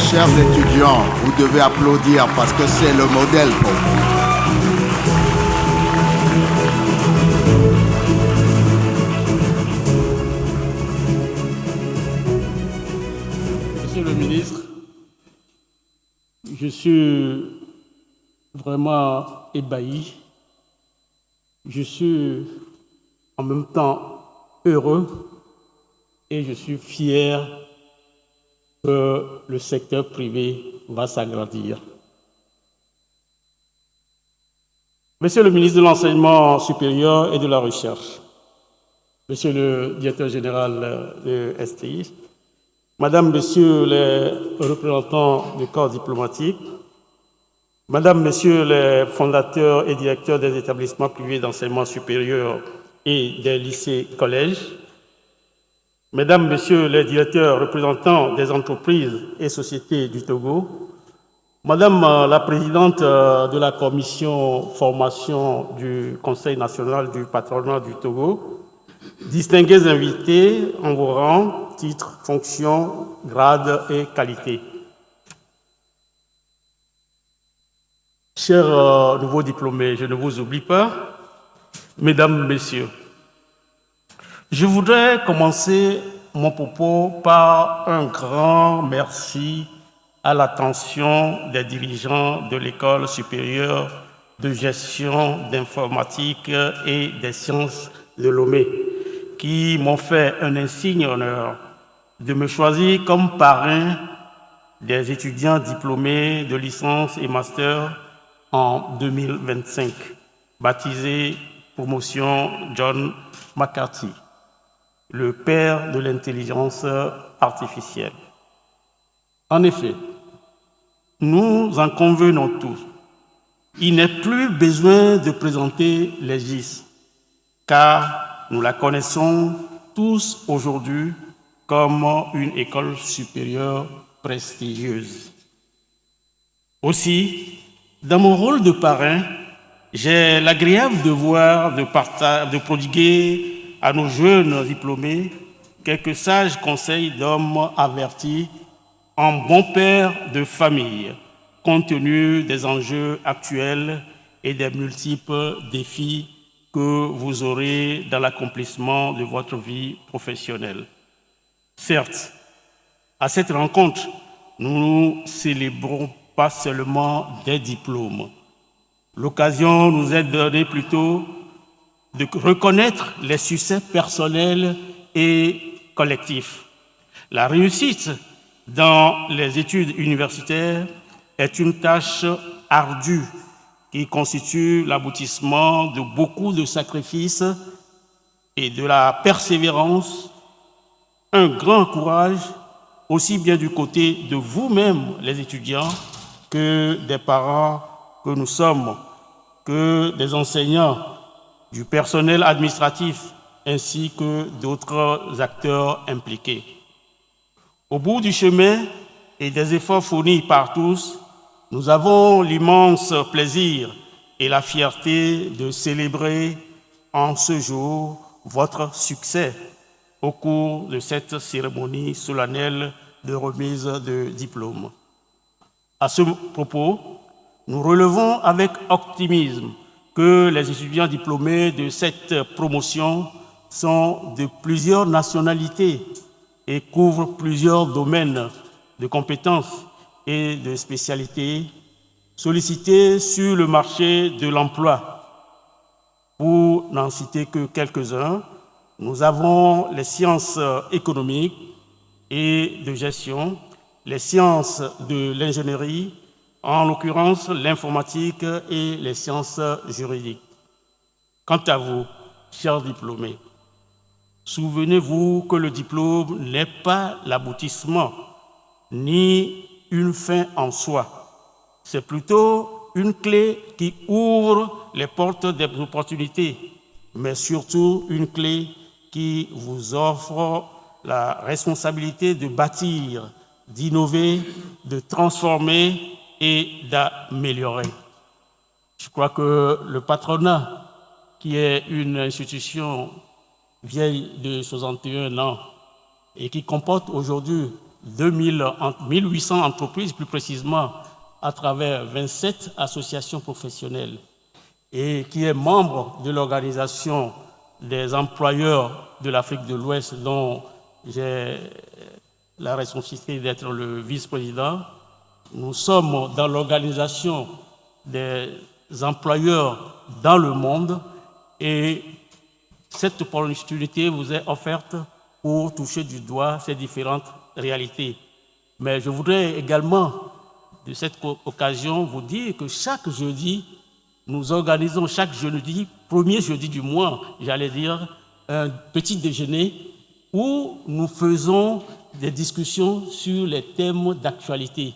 Chers étudiants, vous devez applaudir parce que c'est le modèle pour vous. Monsieur le ministre, je suis vraiment ébahi. Je suis en même temps heureux et je suis fier que le secteur privé va s'agrandir. Monsieur le ministre de l'Enseignement supérieur et de la Recherche, Monsieur le directeur général de STI, Madame, Messieurs les représentants du corps diplomatique, Madame, Messieurs les fondateurs et directeurs des établissements privés d'enseignement supérieur et des lycées-collèges, Mesdames, Messieurs les directeurs représentants des entreprises et sociétés du Togo, Madame la présidente de la commission formation du Conseil national du patronat du Togo, distingués invités en vos rangs, titres, fonctions, grades et qualités. Chers nouveaux diplômés, je ne vous oublie pas, Mesdames, Messieurs, je voudrais commencer mon propos par un grand merci à l'attention des dirigeants de l'École supérieure de gestion d'informatique et des sciences de Lomé, qui m'ont fait un insigne honneur de me choisir comme parrain des étudiants diplômés de licence et master en 2025, baptisé promotion John McCarthy, le père de l'intelligence artificielle. En effet, nous en convenons tous, il n'est plus besoin de présenter les GIS, car nous la connaissons tous aujourd'hui comme une école supérieure prestigieuse. Aussi, dans mon rôle de parrain, j'ai l'agréable devoir de prodiguer à nos jeunes diplômés quelques sages conseils d'hommes avertis en bon père de famille, compte tenu des enjeux actuels et des multiples défis que vous aurez dans l'accomplissement de votre vie professionnelle. Certes, à cette rencontre, nous ne célébrons pas seulement des diplômes. L'occasion nous est donnée plutôt de reconnaître les succès personnels et collectifs. La réussite dans les études universitaires est une tâche ardue qui constitue l'aboutissement de beaucoup de sacrifices et de la persévérance, un grand courage, aussi bien du côté de vous-même, les étudiants, que des parents que nous sommes, que des enseignants, du personnel administratif, ainsi que d'autres acteurs impliqués. Au bout du chemin et des efforts fournis par tous, nous avons l'immense plaisir et la fierté de célébrer en ce jour votre succès au cours de cette cérémonie solennelle de remise de diplôme. À ce propos, nous relevons avec optimisme que les étudiants diplômés de cette promotion sont de plusieurs nationalités et couvrent plusieurs domaines de compétences et de spécialités, sollicités sur le marché de l'emploi. Pour n'en citer que quelques-uns, nous avons les sciences économiques et de gestion, les sciences de l'ingénierie, en l'occurrence l'informatique et les sciences juridiques. Quant à vous, chers diplômés, souvenez-vous que le diplôme n'est pas l'aboutissement ni une fin en soi. C'est plutôt une clé qui ouvre les portes des opportunités, mais surtout une clé qui vous offre la responsabilité de bâtir, d'innover, de transformer et d'améliorer. Je crois que le patronat, qui est une institution vieille de 61 ans et qui comporte aujourd'hui 1800 entreprises, plus précisément à travers 27 associations professionnelles, et qui est membre de l'organisation des employeurs de l'Afrique de l'Ouest, dont j'ai la responsabilité d'être le vice-président. Nous sommes dans l'organisation des employeurs dans le monde et cette opportunité vous est offerte pour toucher du doigt ces différentes réalités. Mais je voudrais également, de cette occasion, vous dire que chaque jeudi, nous organisons chaque jeudi, premier jeudi du mois, j'allais dire, un petit déjeuner où nous faisons des discussions sur les thèmes d'actualité.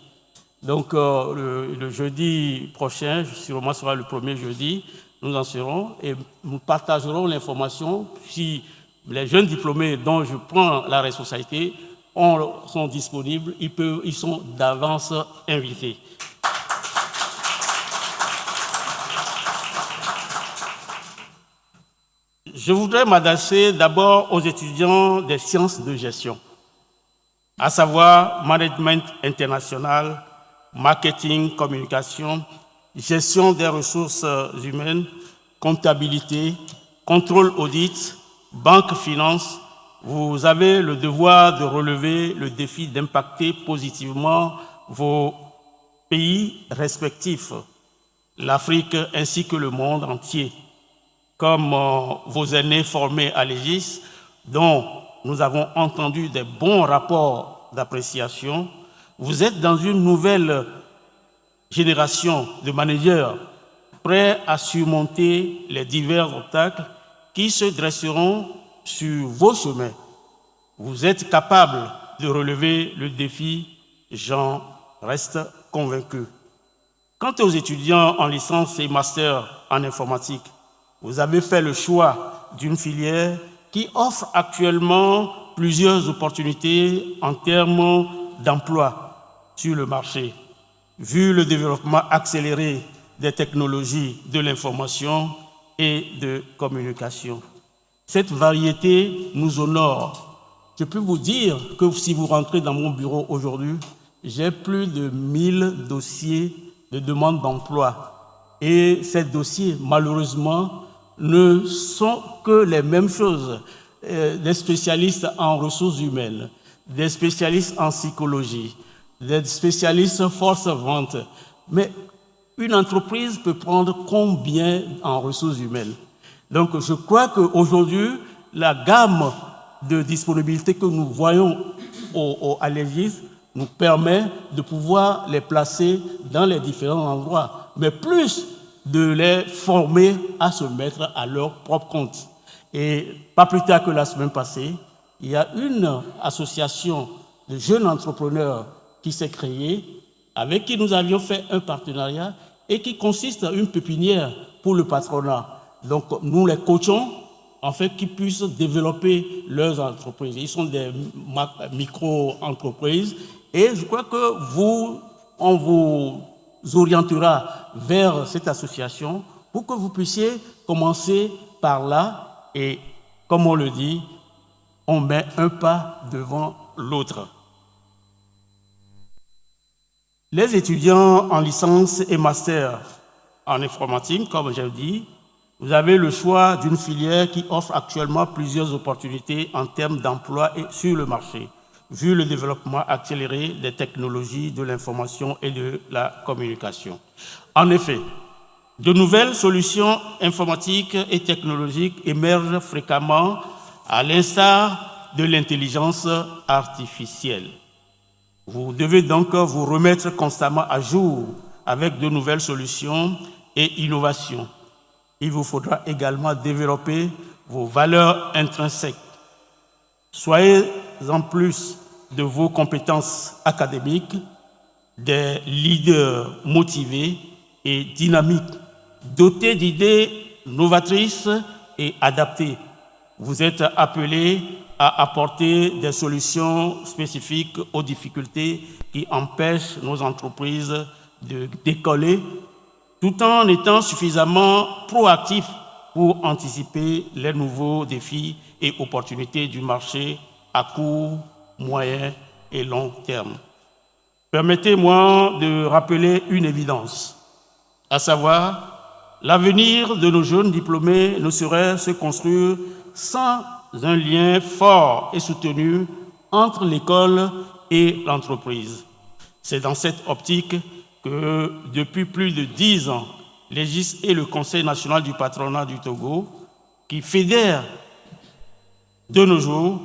Donc, le jeudi prochain, sûrement sera le premier jeudi, nous en serons et nous partagerons l'information. Si les jeunes diplômés dont je prends la responsabilité sont disponibles, ils sont d'avance invités. Je voudrais m'adresser d'abord aux étudiants des sciences de gestion, à savoir management international, marketing, communication, gestion des ressources humaines, comptabilité, contrôle audit, banque finance. Vous avez le devoir de relever le défi d'impacter positivement vos pays respectifs, l'Afrique ainsi que le monde entier. Comme vos aînés formés à l'Aegis, dont nous avons entendu des bons rapports d'appréciation, vous êtes dans une nouvelle génération de managers prêts à surmonter les divers obstacles qui se dresseront sur vos chemins. Vous êtes capables de relever le défi, j'en reste convaincu. Quant aux étudiants en licence et master en informatique, vous avez fait le choix d'une filière qui offre actuellement plusieurs opportunités en termes d'emploi sur le marché. Vu le développement accéléré des technologies de l'information et de communication. Cette variété nous honore. Je peux vous dire que si vous rentrez dans mon bureau aujourd'hui, j'ai plus de 1000 dossiers de demande d'emploi. Et ces dossiers, malheureusement, ne sont que les mêmes choses. Des spécialistes en ressources humaines, des spécialistes en psychologie, des spécialistes force-vente. Mais une entreprise peut prendre combien en ressources humaines? Donc je crois qu'aujourd'hui, la gamme de disponibilité que nous voyons à l'Aegis nous permet de pouvoir les placer dans les différents endroits, mais plus de les former à se mettre à leur propre compte. Et pas plus tard que la semaine passée, il y a une association de jeunes entrepreneurs qui s'est créée, avec qui nous avions fait un partenariat et qui consiste en une pépinière pour le patronat. Donc nous les coachons en fait qu'ils puissent développer leurs entreprises. Ils sont des micro-entreprises et je crois que on vous orientera vers cette association pour que vous puissiez commencer par là et, comme on le dit, on met un pas devant l'autre. Les étudiants en licence et master en informatique, comme j'ai dit, vous avez le choix d'une filière qui offre actuellement plusieurs opportunités en termes d'emploi et sur le marché, vu le développement accéléré des technologies de l'information et de la communication. En effet, de nouvelles solutions informatiques et technologiques émergent fréquemment à l'instar de l'intelligence artificielle. Vous devez donc vous remettre constamment à jour avec de nouvelles solutions et innovations. Il vous faudra également développer vos valeurs intrinsèques. Soyez en plus de vos compétences académiques des leaders motivés et dynamiques, dotés d'idées novatrices et adaptées. Vous êtes appelés à apporter des solutions spécifiques aux difficultés qui empêchent nos entreprises de décoller, tout en étant suffisamment proactifs pour anticiper les nouveaux défis et opportunités du marché à court, moyen et long terme. Permettez-moi de rappeler une évidence, à savoir l'avenir de nos jeunes diplômés ne saurait se construire sans un lien fort et soutenu entre l'école et l'entreprise. C'est dans cette optique que depuis plus de 10 ans, l'EGIS et le Conseil national du patronat du Togo, qui fédère de nos jours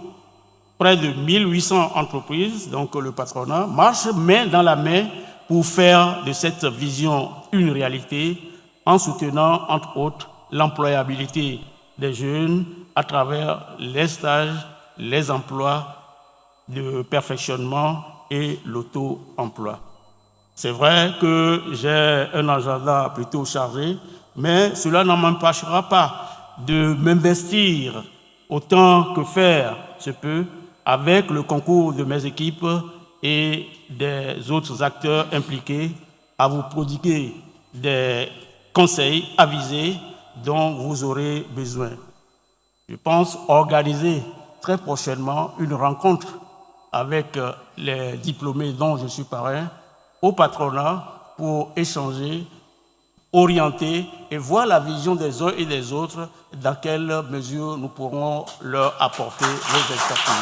près de 1800 entreprises, donc le patronat, marche main dans la main pour faire de cette vision une réalité en soutenant, entre autres, l'employabilité des jeunes à travers les stages, les emplois de perfectionnement et l'auto-emploi. C'est vrai que j'ai un agenda plutôt chargé, mais cela ne m'empêchera pas de m'investir autant que faire se peut avec le concours de mes équipes et des autres acteurs impliqués à vous prodiguer des conseils avisés dont vous aurez besoin. Je pense organiser très prochainement une rencontre avec les diplômés dont je suis parrain au patronat pour échanger, orienter et voir la vision des uns et des autres, dans quelle mesure nous pourrons leur apporter nos expertises.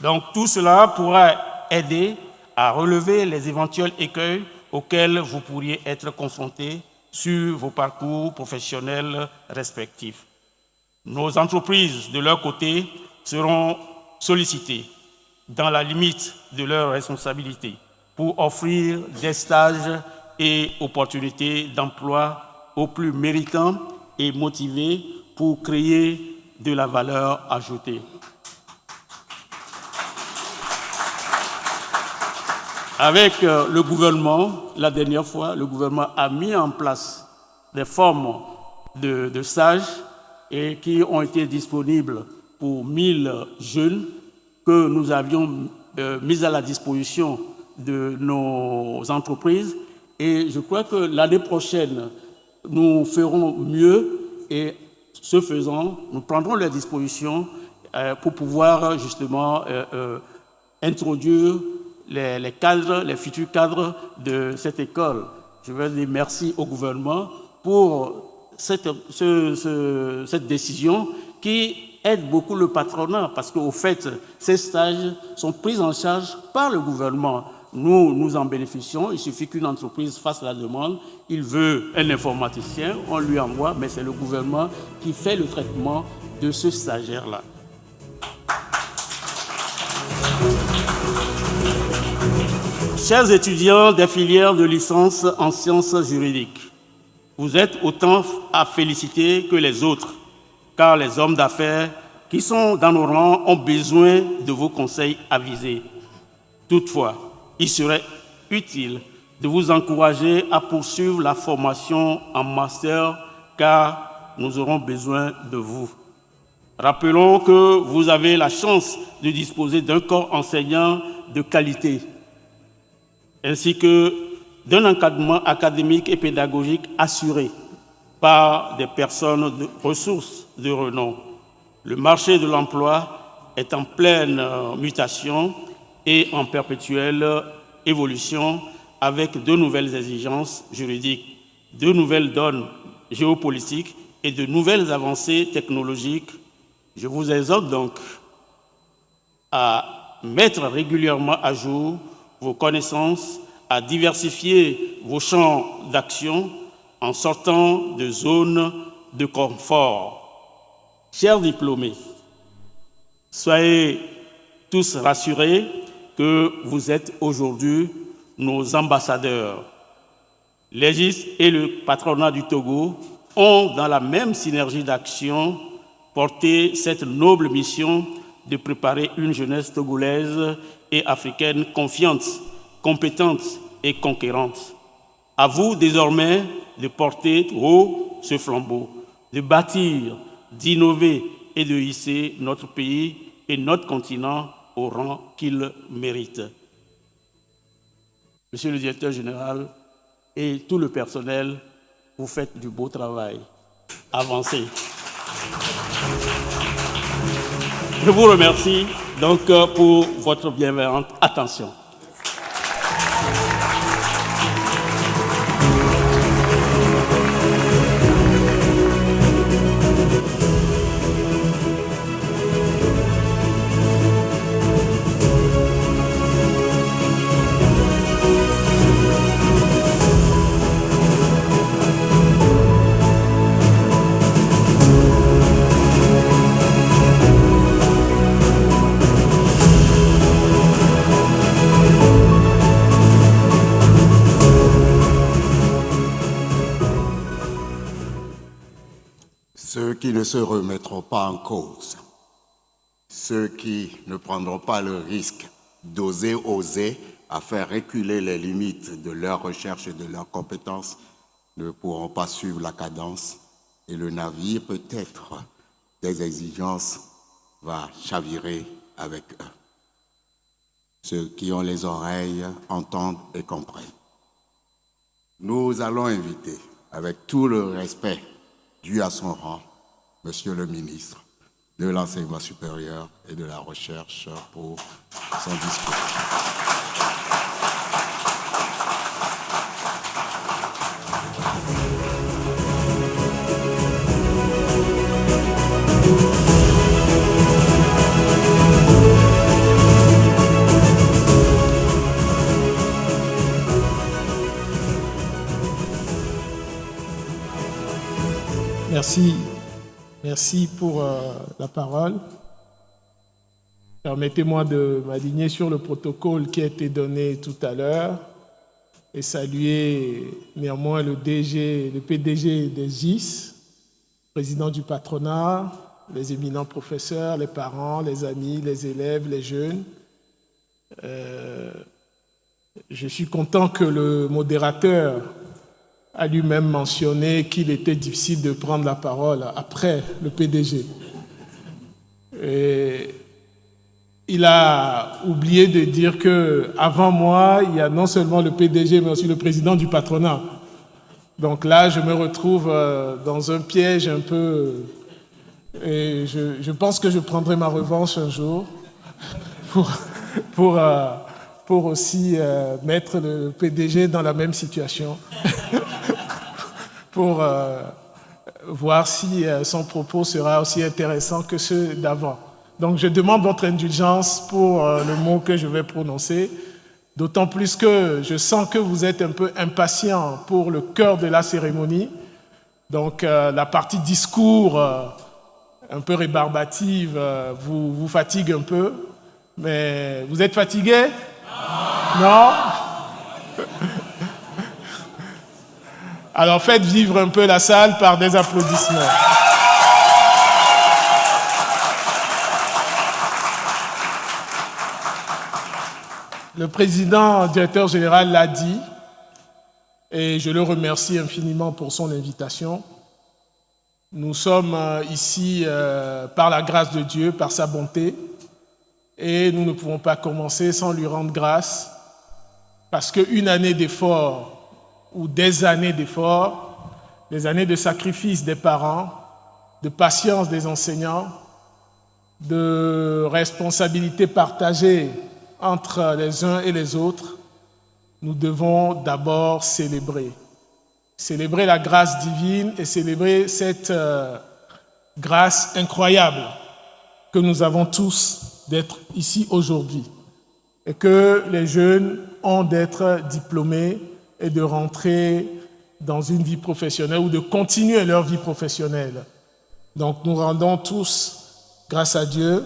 Donc tout cela pourra aider à relever les éventuels écueils auxquels vous pourriez être confrontés sur vos parcours professionnels respectifs. Nos entreprises, de leur côté, seront sollicitées dans la limite de leurs responsabilités pour offrir des stages et opportunités d'emploi aux plus méritants et motivés pour créer de la valeur ajoutée. Avec le gouvernement, la dernière fois, le gouvernement a mis en place des formes de stages et qui ont été disponibles pour 1000 jeunes que nous avions mis à la disposition de nos entreprises. Et je crois que l'année prochaine, nous ferons mieux et ce faisant, nous prendrons les dispositions pour pouvoir justement introduire les cadres, les futurs cadres de cette école. Je veux dire merci au gouvernement pour cette décision qui aide beaucoup le patronat parce qu'au fait, ces stages sont pris en charge par le gouvernement. Nous en bénéficions. Il suffit qu'une entreprise fasse la demande. Il veut un informaticien, on lui envoie, mais c'est le gouvernement qui fait le traitement de ce stagiaire-là. Chers étudiants des filières de licence en sciences juridiques, vous êtes autant à féliciter que les autres, car les hommes d'affaires qui sont dans nos rangs ont besoin de vos conseils avisés. Toutefois, il serait utile de vous encourager à poursuivre la formation en master, car nous aurons besoin de vous. Rappelons que vous avez la chance de disposer d'un corps enseignant de qualité, ainsi que d'un encadrement académique et pédagogique assuré par des personnes de ressources de renom. Le marché de l'emploi est en pleine mutation et en perpétuelle évolution avec de nouvelles exigences juridiques, de nouvelles donnes géopolitiques et de nouvelles avancées technologiques. Je vous exhorte donc à mettre régulièrement à jour vos connaissances, à diversifier vos champs d'action en sortant de zones de confort. Chers diplômés, soyez tous rassurés que vous êtes aujourd'hui nos ambassadeurs. L'Aegis et le patronat du Togo ont, dans la même synergie d'action, porté cette noble mission de préparer une jeunesse togolaise et africaine confiante, compétente et conquérante. À vous désormais de porter haut ce flambeau, de bâtir, d'innover et de hisser notre pays et notre continent au rang qu'il mérite. Monsieur le directeur général et tout le personnel, vous faites du beau travail. Avancez. Je vous remercie donc pour votre bienveillante attention. Ceux qui ne se remettront pas en cause, ceux qui ne prendront pas le risque d'oser à faire reculer les limites de leurs recherches et de leurs compétences ne pourront pas suivre la cadence et le navire, peut-être, des exigences va chavirer avec eux. Ceux qui ont les oreilles entendent et comprennent. Nous allons inviter, avec tout le respect dû à son rang, Monsieur le ministre de l'Enseignement supérieur et de la Recherche pour son discours. Merci pour la parole. Permettez-moi de m'aligner sur le protocole qui a été donné tout à l'heure et saluer néanmoins le PDG des GIS, président du patronat, les éminents professeurs, les parents, les amis, les élèves, les jeunes. Je suis content que le modérateur a lui-même mentionné qu'il était difficile de prendre la parole après le PDG. Et il a oublié de dire qu'avant moi, il y a non seulement le PDG, mais aussi le président du patronat. Donc là, je me retrouve dans un piège un peu... Et je pense que je prendrai ma revanche un jour pour aussi mettre le PDG dans la même situation. Pour voir si son propos sera aussi intéressant que ceux d'avant. Donc je demande votre indulgence pour le mot que je vais prononcer, d'autant plus que je sens que vous êtes un peu impatient pour le cœur de la cérémonie. Donc la partie discours un peu rébarbative vous fatigue un peu, mais vous êtes fatigué? Non? Alors faites vivre un peu la salle par des applaudissements. Le président directeur général l'a dit, et je le remercie infiniment pour son invitation. Nous sommes ici par la grâce de Dieu, par sa bonté, et nous ne pouvons pas commencer sans lui rendre grâce, parce qu'une année d'effort, ou des années d'efforts, des années de sacrifice des parents, de patience des enseignants, de responsabilité partagée entre les uns et les autres, nous devons d'abord célébrer. Célébrer la grâce divine et célébrer cette grâce incroyable que nous avons tous d'être ici aujourd'hui et que les jeunes ont d'être diplômés et de rentrer dans une vie professionnelle ou de continuer leur vie professionnelle. Donc nous rendons tous, grâce à Dieu,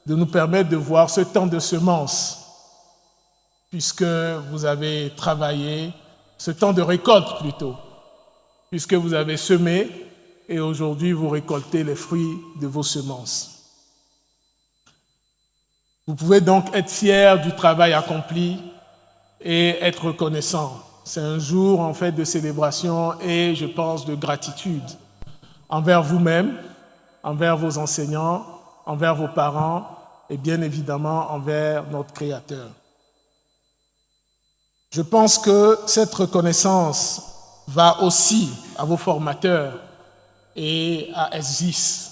de nous permettre de voir ce temps de semence, puisque vous avez travaillé, ce temps de récolte plutôt, puisque vous avez semé et aujourd'hui vous récoltez les fruits de vos semences. Vous pouvez donc être fiers du travail accompli et être reconnaissant. C'est un jour en fait de célébration et je pense de gratitude envers vous-même, envers vos enseignants, envers vos parents et bien évidemment envers notre Créateur. Je pense que cette reconnaissance va aussi à vos formateurs et à SGIS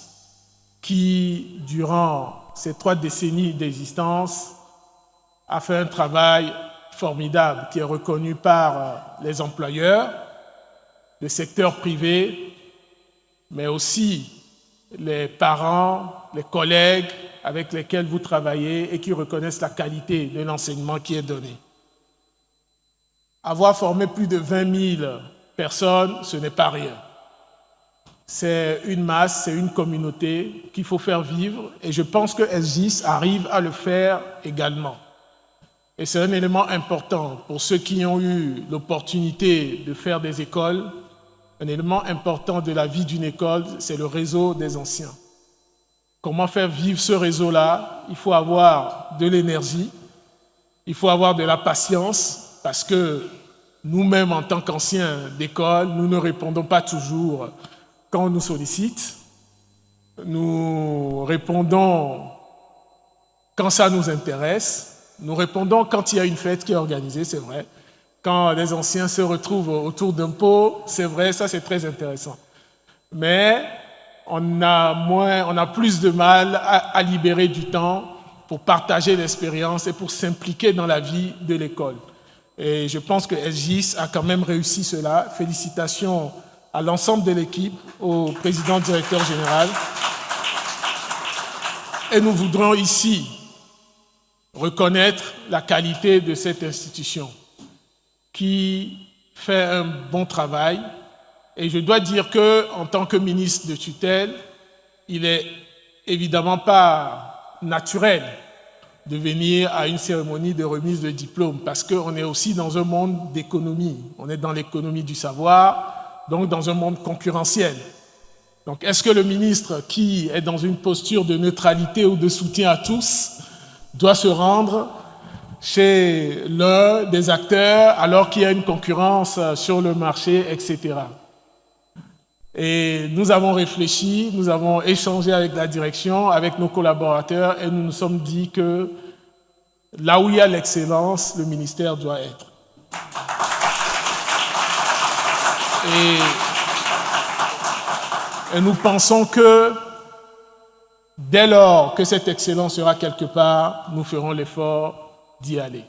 qui, durant ces 3 décennies d'existence, a fait un travail formidable qui est reconnu par les employeurs, le secteur privé, mais aussi les parents, les collègues avec lesquels vous travaillez et qui reconnaissent la qualité de l'enseignement qui est donné. Avoir formé plus de 20 000 personnes, ce n'est pas rien. C'est une masse, c'est une communauté qu'il faut faire vivre et je pense que SGIS arrive à le faire également. Et c'est un élément important pour ceux qui ont eu l'opportunité de faire des écoles. Un élément important de la vie d'une école, c'est le réseau des anciens. Comment faire vivre ce réseau-là? Il faut avoir de l'énergie, il faut avoir de la patience, parce que nous-mêmes, en tant qu'anciens d'école, nous ne répondons pas toujours quand on nous sollicite. Nous répondons quand ça nous intéresse. Nous répondons quand il y a une fête qui est organisée, c'est vrai. Quand les anciens se retrouvent autour d'un pot, c'est vrai, ça c'est très intéressant. Mais on a plus de mal à libérer du temps pour partager l'expérience et pour s'impliquer dans la vie de l'école. Et je pense que SGIS a quand même réussi cela. Félicitations à l'ensemble de l'équipe, au président directeur général. Et nous voudrons ici reconnaître la qualité de cette institution qui fait un bon travail. Et je dois dire qu'en tant que ministre de tutelle, il n'est évidemment pas naturel de venir à une cérémonie de remise de diplôme parce qu'on est aussi dans un monde d'économie. On est dans l'économie du savoir, donc dans un monde concurrentiel. Donc est-ce que le ministre qui est dans une posture de neutralité ou de soutien à tous doit se rendre chez l'un des acteurs alors qu'il y a une concurrence sur le marché, etc. Et nous avons réfléchi, nous avons échangé avec la direction, avec nos collaborateurs et nous nous sommes dit que là où il y a l'excellence, le ministère doit être. Et nous pensons que dès lors que cette excellence sera quelque part, nous ferons l'effort d'y aller.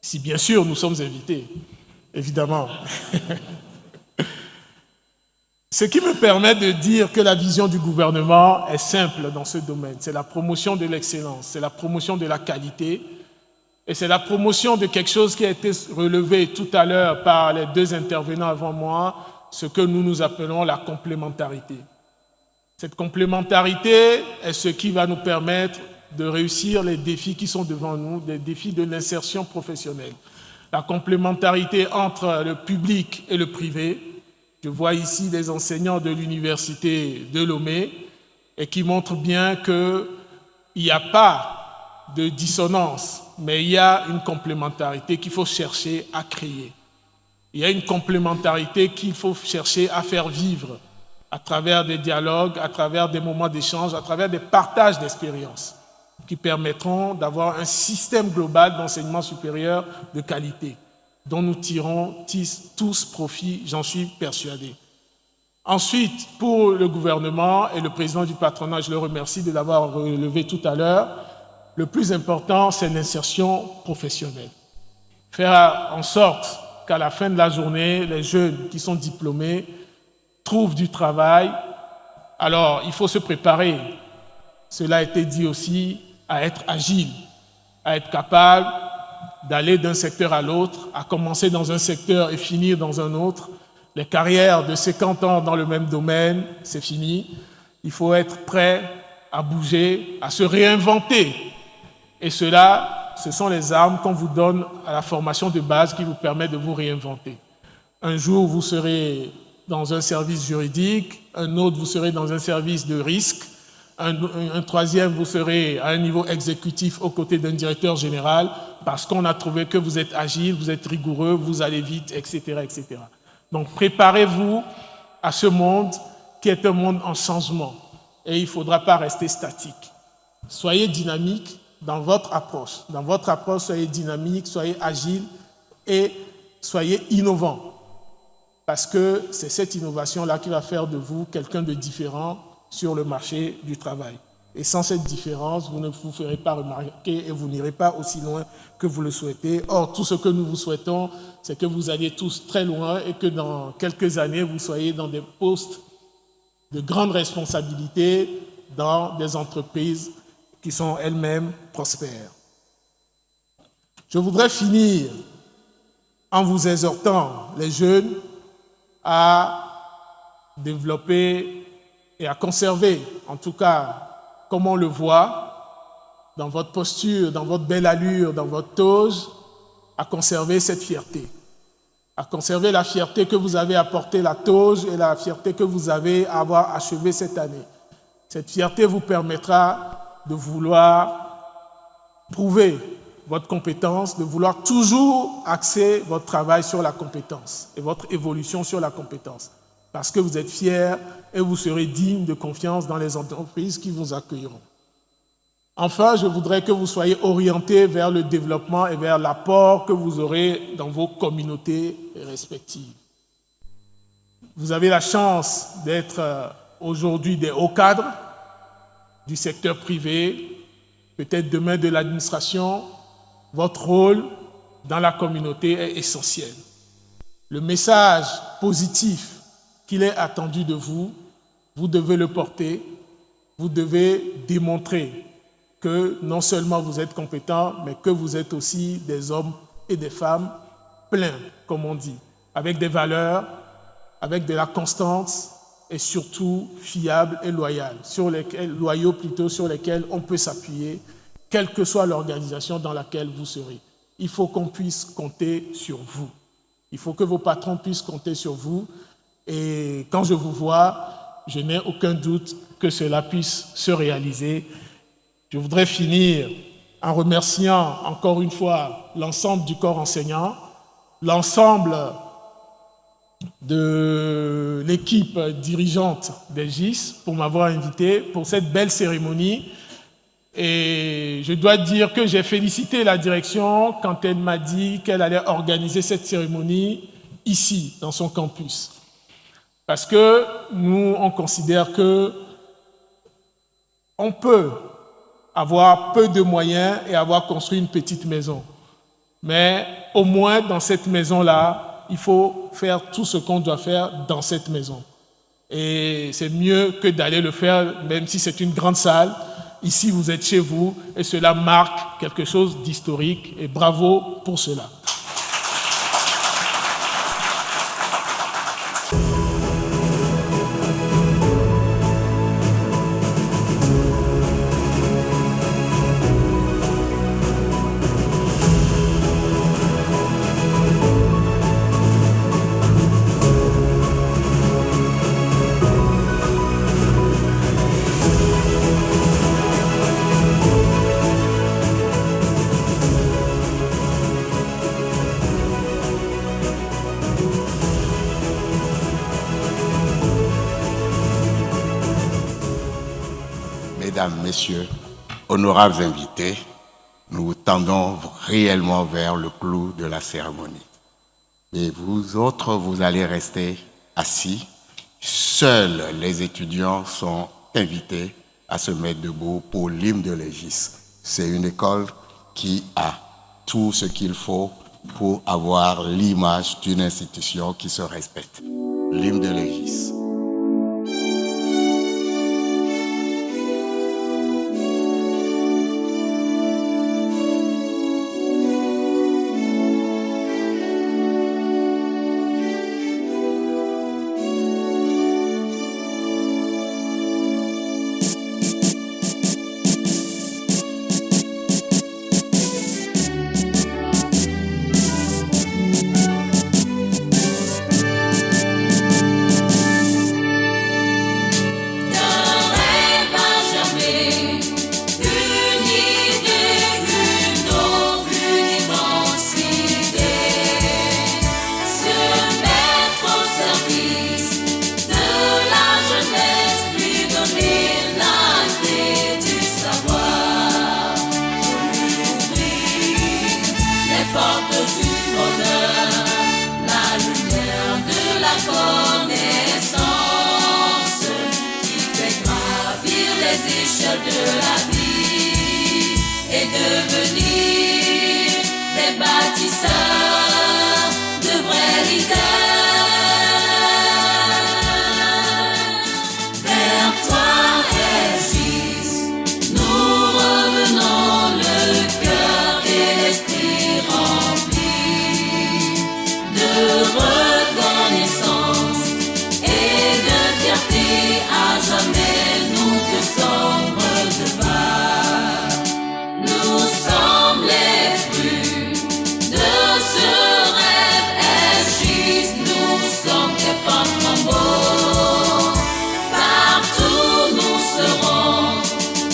Si bien sûr nous sommes invités, évidemment. Ce qui me permet de dire que la vision du gouvernement est simple dans ce domaine. C'est la promotion de l'excellence, c'est la promotion de la qualité et c'est la promotion de quelque chose qui a été relevé tout à l'heure par les 2 intervenants avant moi, ce que nous appelons la complémentarité. Cette complémentarité est ce qui va nous permettre de réussir les défis qui sont devant nous, les défis de l'insertion professionnelle. La complémentarité entre le public et le privé. Je vois ici des enseignants de l'université de Lomé et qui montrent bien qu'il n'y a pas de dissonance, mais il y a une complémentarité qu'il faut chercher à créer. Il y a une complémentarité qu'il faut chercher à faire vivre à travers des dialogues, à travers des moments d'échange, à travers des partages d'expériences qui permettront d'avoir un système global d'enseignement supérieur de qualité dont nous tirons tous profit, j'en suis persuadé. Ensuite, pour le gouvernement et le président du patronat, je le remercie de l'avoir relevé tout à l'heure, le plus important, c'est l'insertion professionnelle. Faire en sorte qu'à la fin de la journée, les jeunes qui sont diplômés trouvent du travail. Alors, il faut se préparer. Cela a été dit aussi, à être agile, à être capable d'aller d'un secteur à l'autre, à commencer dans un secteur et finir dans un autre. Les carrières de 50 ans dans le même domaine, c'est fini. Il faut être prêt à bouger, à se réinventer. Et cela, ce sont les armes qu'on vous donne à la formation de base qui vous permet de vous réinventer. Un jour, vous serez dans un service juridique, un autre, vous serez dans un service de risque, un troisième, vous serez à un niveau exécutif aux côtés d'un directeur général parce qu'on a trouvé que vous êtes agile, vous êtes rigoureux, vous allez vite, etc., etc. Donc, préparez-vous à ce monde qui est un monde en changement et il ne faudra pas rester statique. Soyez dynamique dans votre approche. Dans votre approche, soyez dynamique, soyez agile et soyez innovant. Parce que c'est cette innovation-là qui va faire de vous quelqu'un de différent sur le marché du travail. Et sans cette différence, vous ne vous ferez pas remarquer et vous n'irez pas aussi loin que vous le souhaitez. Or, tout ce que nous vous souhaitons, c'est que vous alliez tous très loin et que dans quelques années, vous soyez dans des postes de grande responsabilité dans des entreprises qui sont elles-mêmes prospères. Je voudrais finir en vous exhortant, les jeunes, à développer et à conserver, en tout cas, comme on le voit, dans votre posture, dans votre belle allure, dans votre toge, à conserver cette fierté. À conserver la fierté que vous avez apportée, la toge, et la fierté que vous avez à avoir achevé cette année. Cette fierté vous permettra de vouloir prouver votre compétence, de vouloir toujours axer votre travail sur la compétence et votre évolution sur la compétence. Parce que vous êtes fiers et vous serez digne de confiance dans les entreprises qui vous accueilleront. Enfin, je voudrais que vous soyez orientés vers le développement et vers l'apport que vous aurez dans vos communautés respectives. Vous avez la chance d'être aujourd'hui des hauts cadres du secteur privé, peut-être demain de l'administration. Votre rôle dans la communauté est essentiel. Le message positif qu'il est attendu de vous, vous devez le porter, vous devez démontrer que non seulement vous êtes compétents, mais que vous êtes aussi des hommes et des femmes pleins, comme on dit, avec des valeurs, avec de la constance et surtout fiables et loyaux, sur lesquels on peut s'appuyer, quelle que soit l'organisation dans laquelle vous serez. Il faut qu'on puisse compter sur vous. Il faut que vos patrons puissent compter sur vous. Et quand je vous vois, je n'ai aucun doute que cela puisse se réaliser. Je voudrais finir en remerciant encore une fois l'ensemble du corps enseignant, l'ensemble de l'équipe dirigeante des GIS pour m'avoir invité pour cette belle cérémonie. Et je dois dire que j'ai félicité la direction quand elle m'a dit qu'elle allait organiser cette cérémonie ici, dans son campus. Parce que nous, on considère que on peut avoir peu de moyens et avoir construit une petite maison. Mais au moins, dans cette maison-là, il faut faire tout ce qu'on doit faire dans cette maison. Et c'est mieux que d'aller le faire, même si c'est une grande salle. Ici, vous êtes chez vous et cela marque quelque chose d'historique. Et bravo pour cela. Mesdames, Messieurs, honorables invités, nous tendons réellement vers le clou de la cérémonie. Et vous autres, vous allez rester assis. Seuls les étudiants sont invités à se mettre debout pour l'hymne de l'Égis. C'est une école qui a tout ce qu'il faut pour avoir l'image d'une institution qui se respecte. L'hymne de l'Égis. les échelles de la vie et devenir des bâtisseurs de vrais leaders. Vers toi, Régis, nous revenons le cœur et l'esprit remplis de reconnaissance et de fierté. À jamais nous te sommes redevables. Nous sommes les fruits de ce rêve Régis. Nous sommes tes parfums beaux. Partout nous serons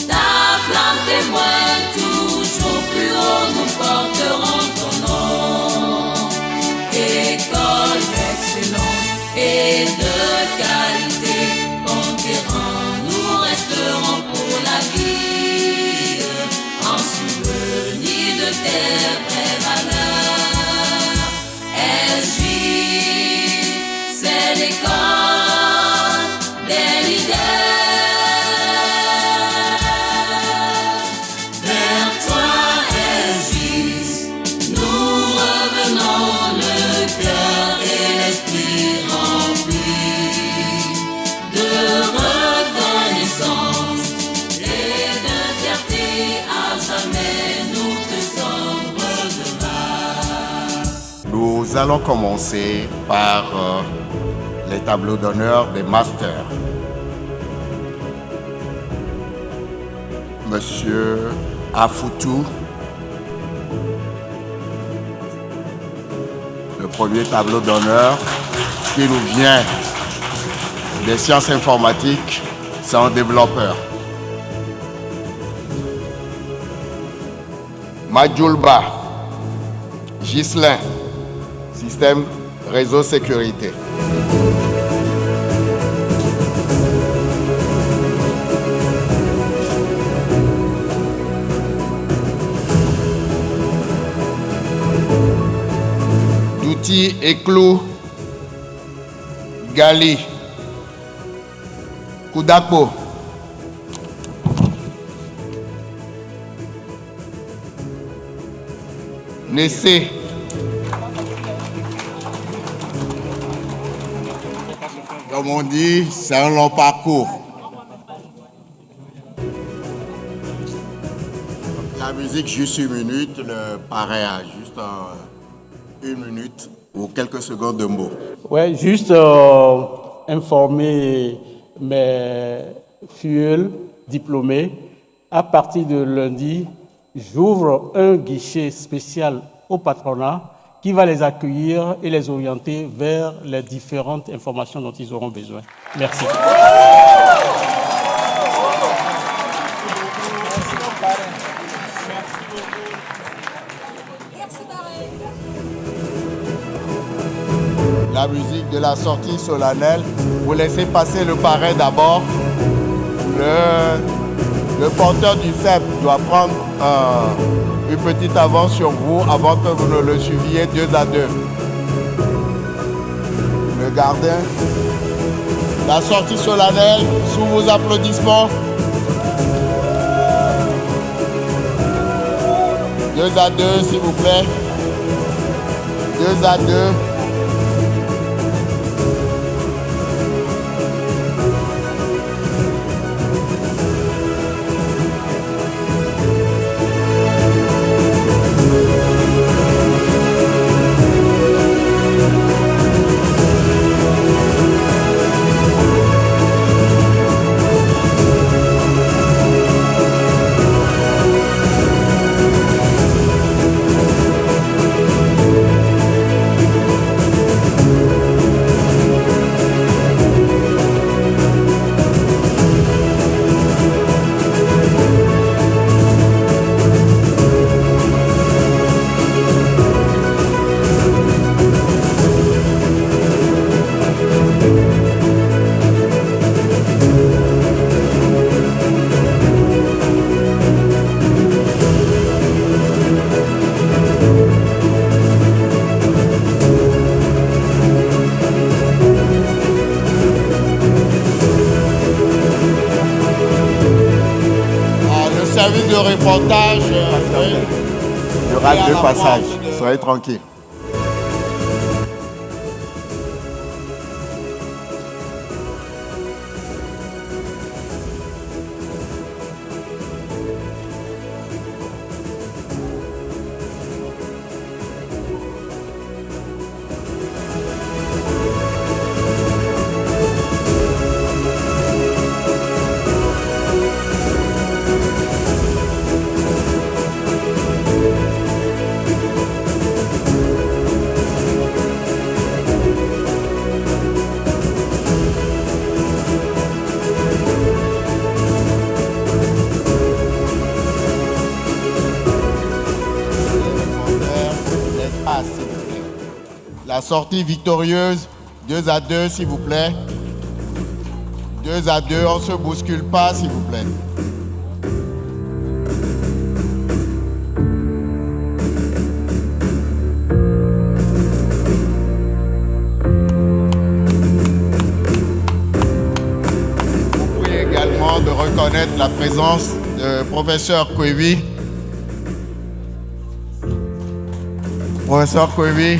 ta flamme témoin. Toujours plus haut nous porterons ton nom. École d'excellence et de qualité, conquérant, nous resterons pour la vie, en souvenir de tes vraies valeurs. SJ, c'est l'école des leaders. Vers toi, SJ, nous revenons le cœur et l'esprit remplis de reconnaissance et de fierté. À jamais nous te sommes redevables. Nous allons commencer par les tableaux d'honneur des masters. Monsieur Afoutou, le premier tableau d'honneur qui nous vient des sciences informatiques, c'est un développeur. Madjoulba Ghislain, système réseau sécurité. Douti Eklou Gali Koudapo. Nessé. Comme on dit, c'est un long parcours. La musique, juste une minute, le pareil à juste une minute ou quelques secondes de mots. Ouais, juste informer mes filles diplômés, à partir de lundi, j'ouvre un guichet spécial au patronat qui va les accueillir et les orienter vers les différentes informations dont ils auront besoin. Merci. La musique de la sortie solennelle. Vous laissez passer le parrain d'abord. Le porteur du CEP doit prendre une petite avance sur vous avant que vous ne le suiviez 2 à 2. Le gardien. La sortie solennelle, sous vos applaudissements. 2 à 2, s'il vous plaît. 2 à 2. service de reportage. Il y aura 2 passages, soyez tranquille. La sortie victorieuse, 2-2 s'il vous plaît. 2-2, on ne se bouscule pas s'il vous plaît. Vous pouvez également de reconnaître la présence de professeur Kwevi. Professeur Kwevi.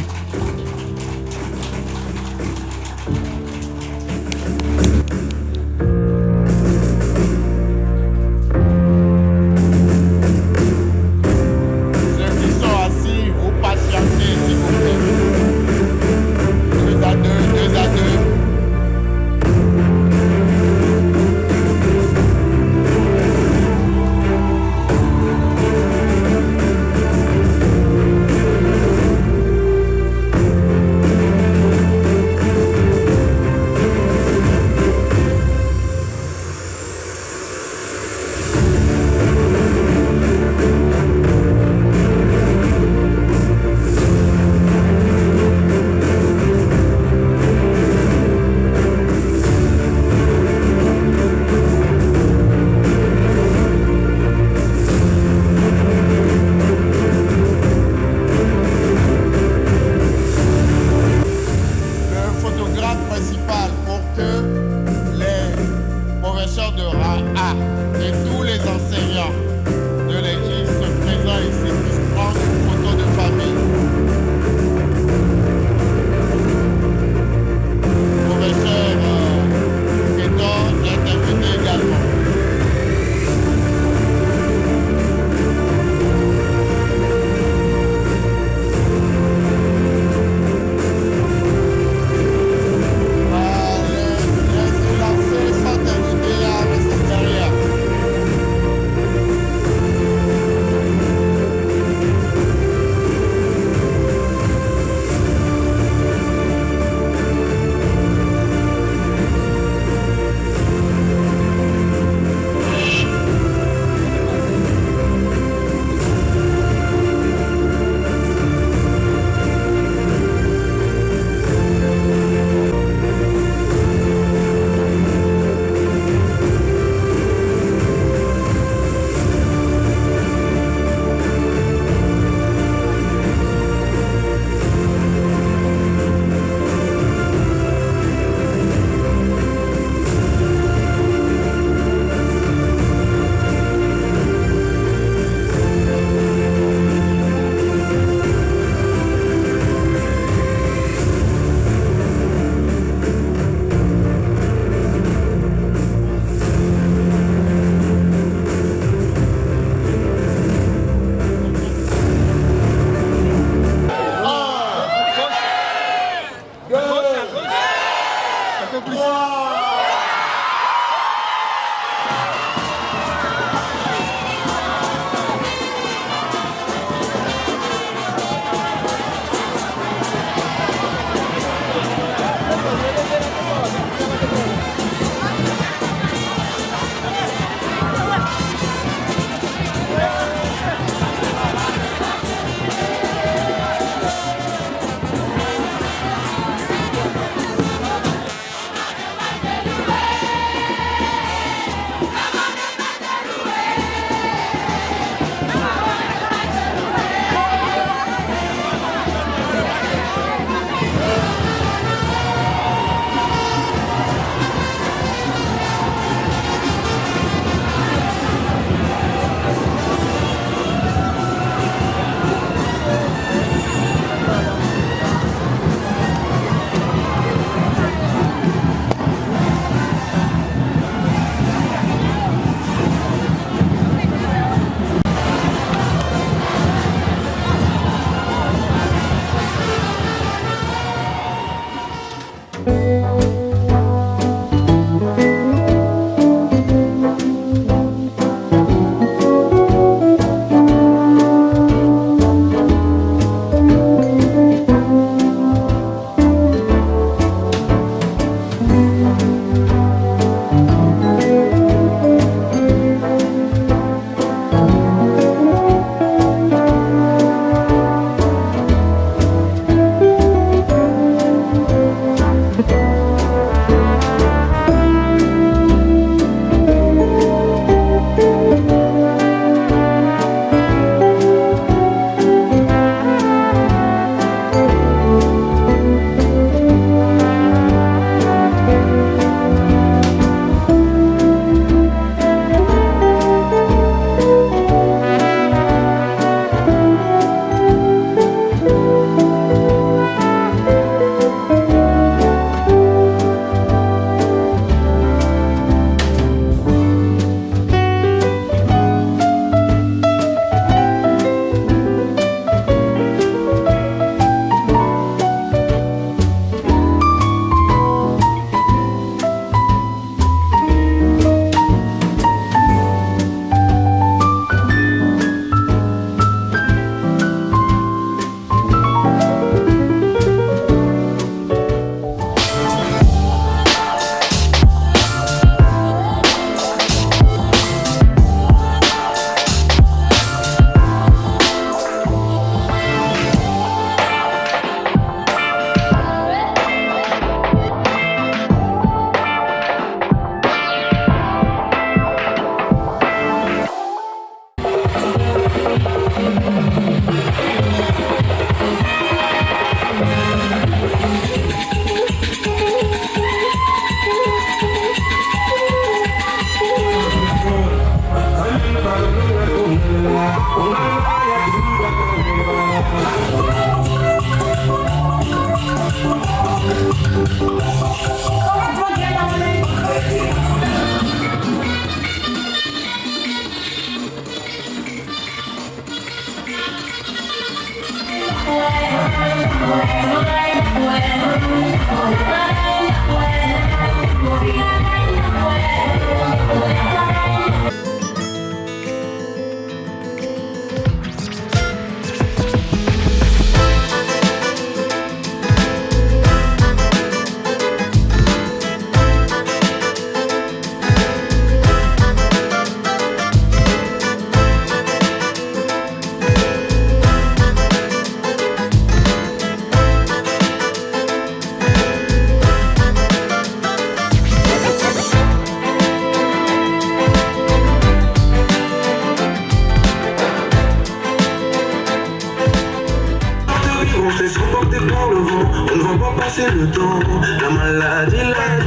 Le temps, la maladie, la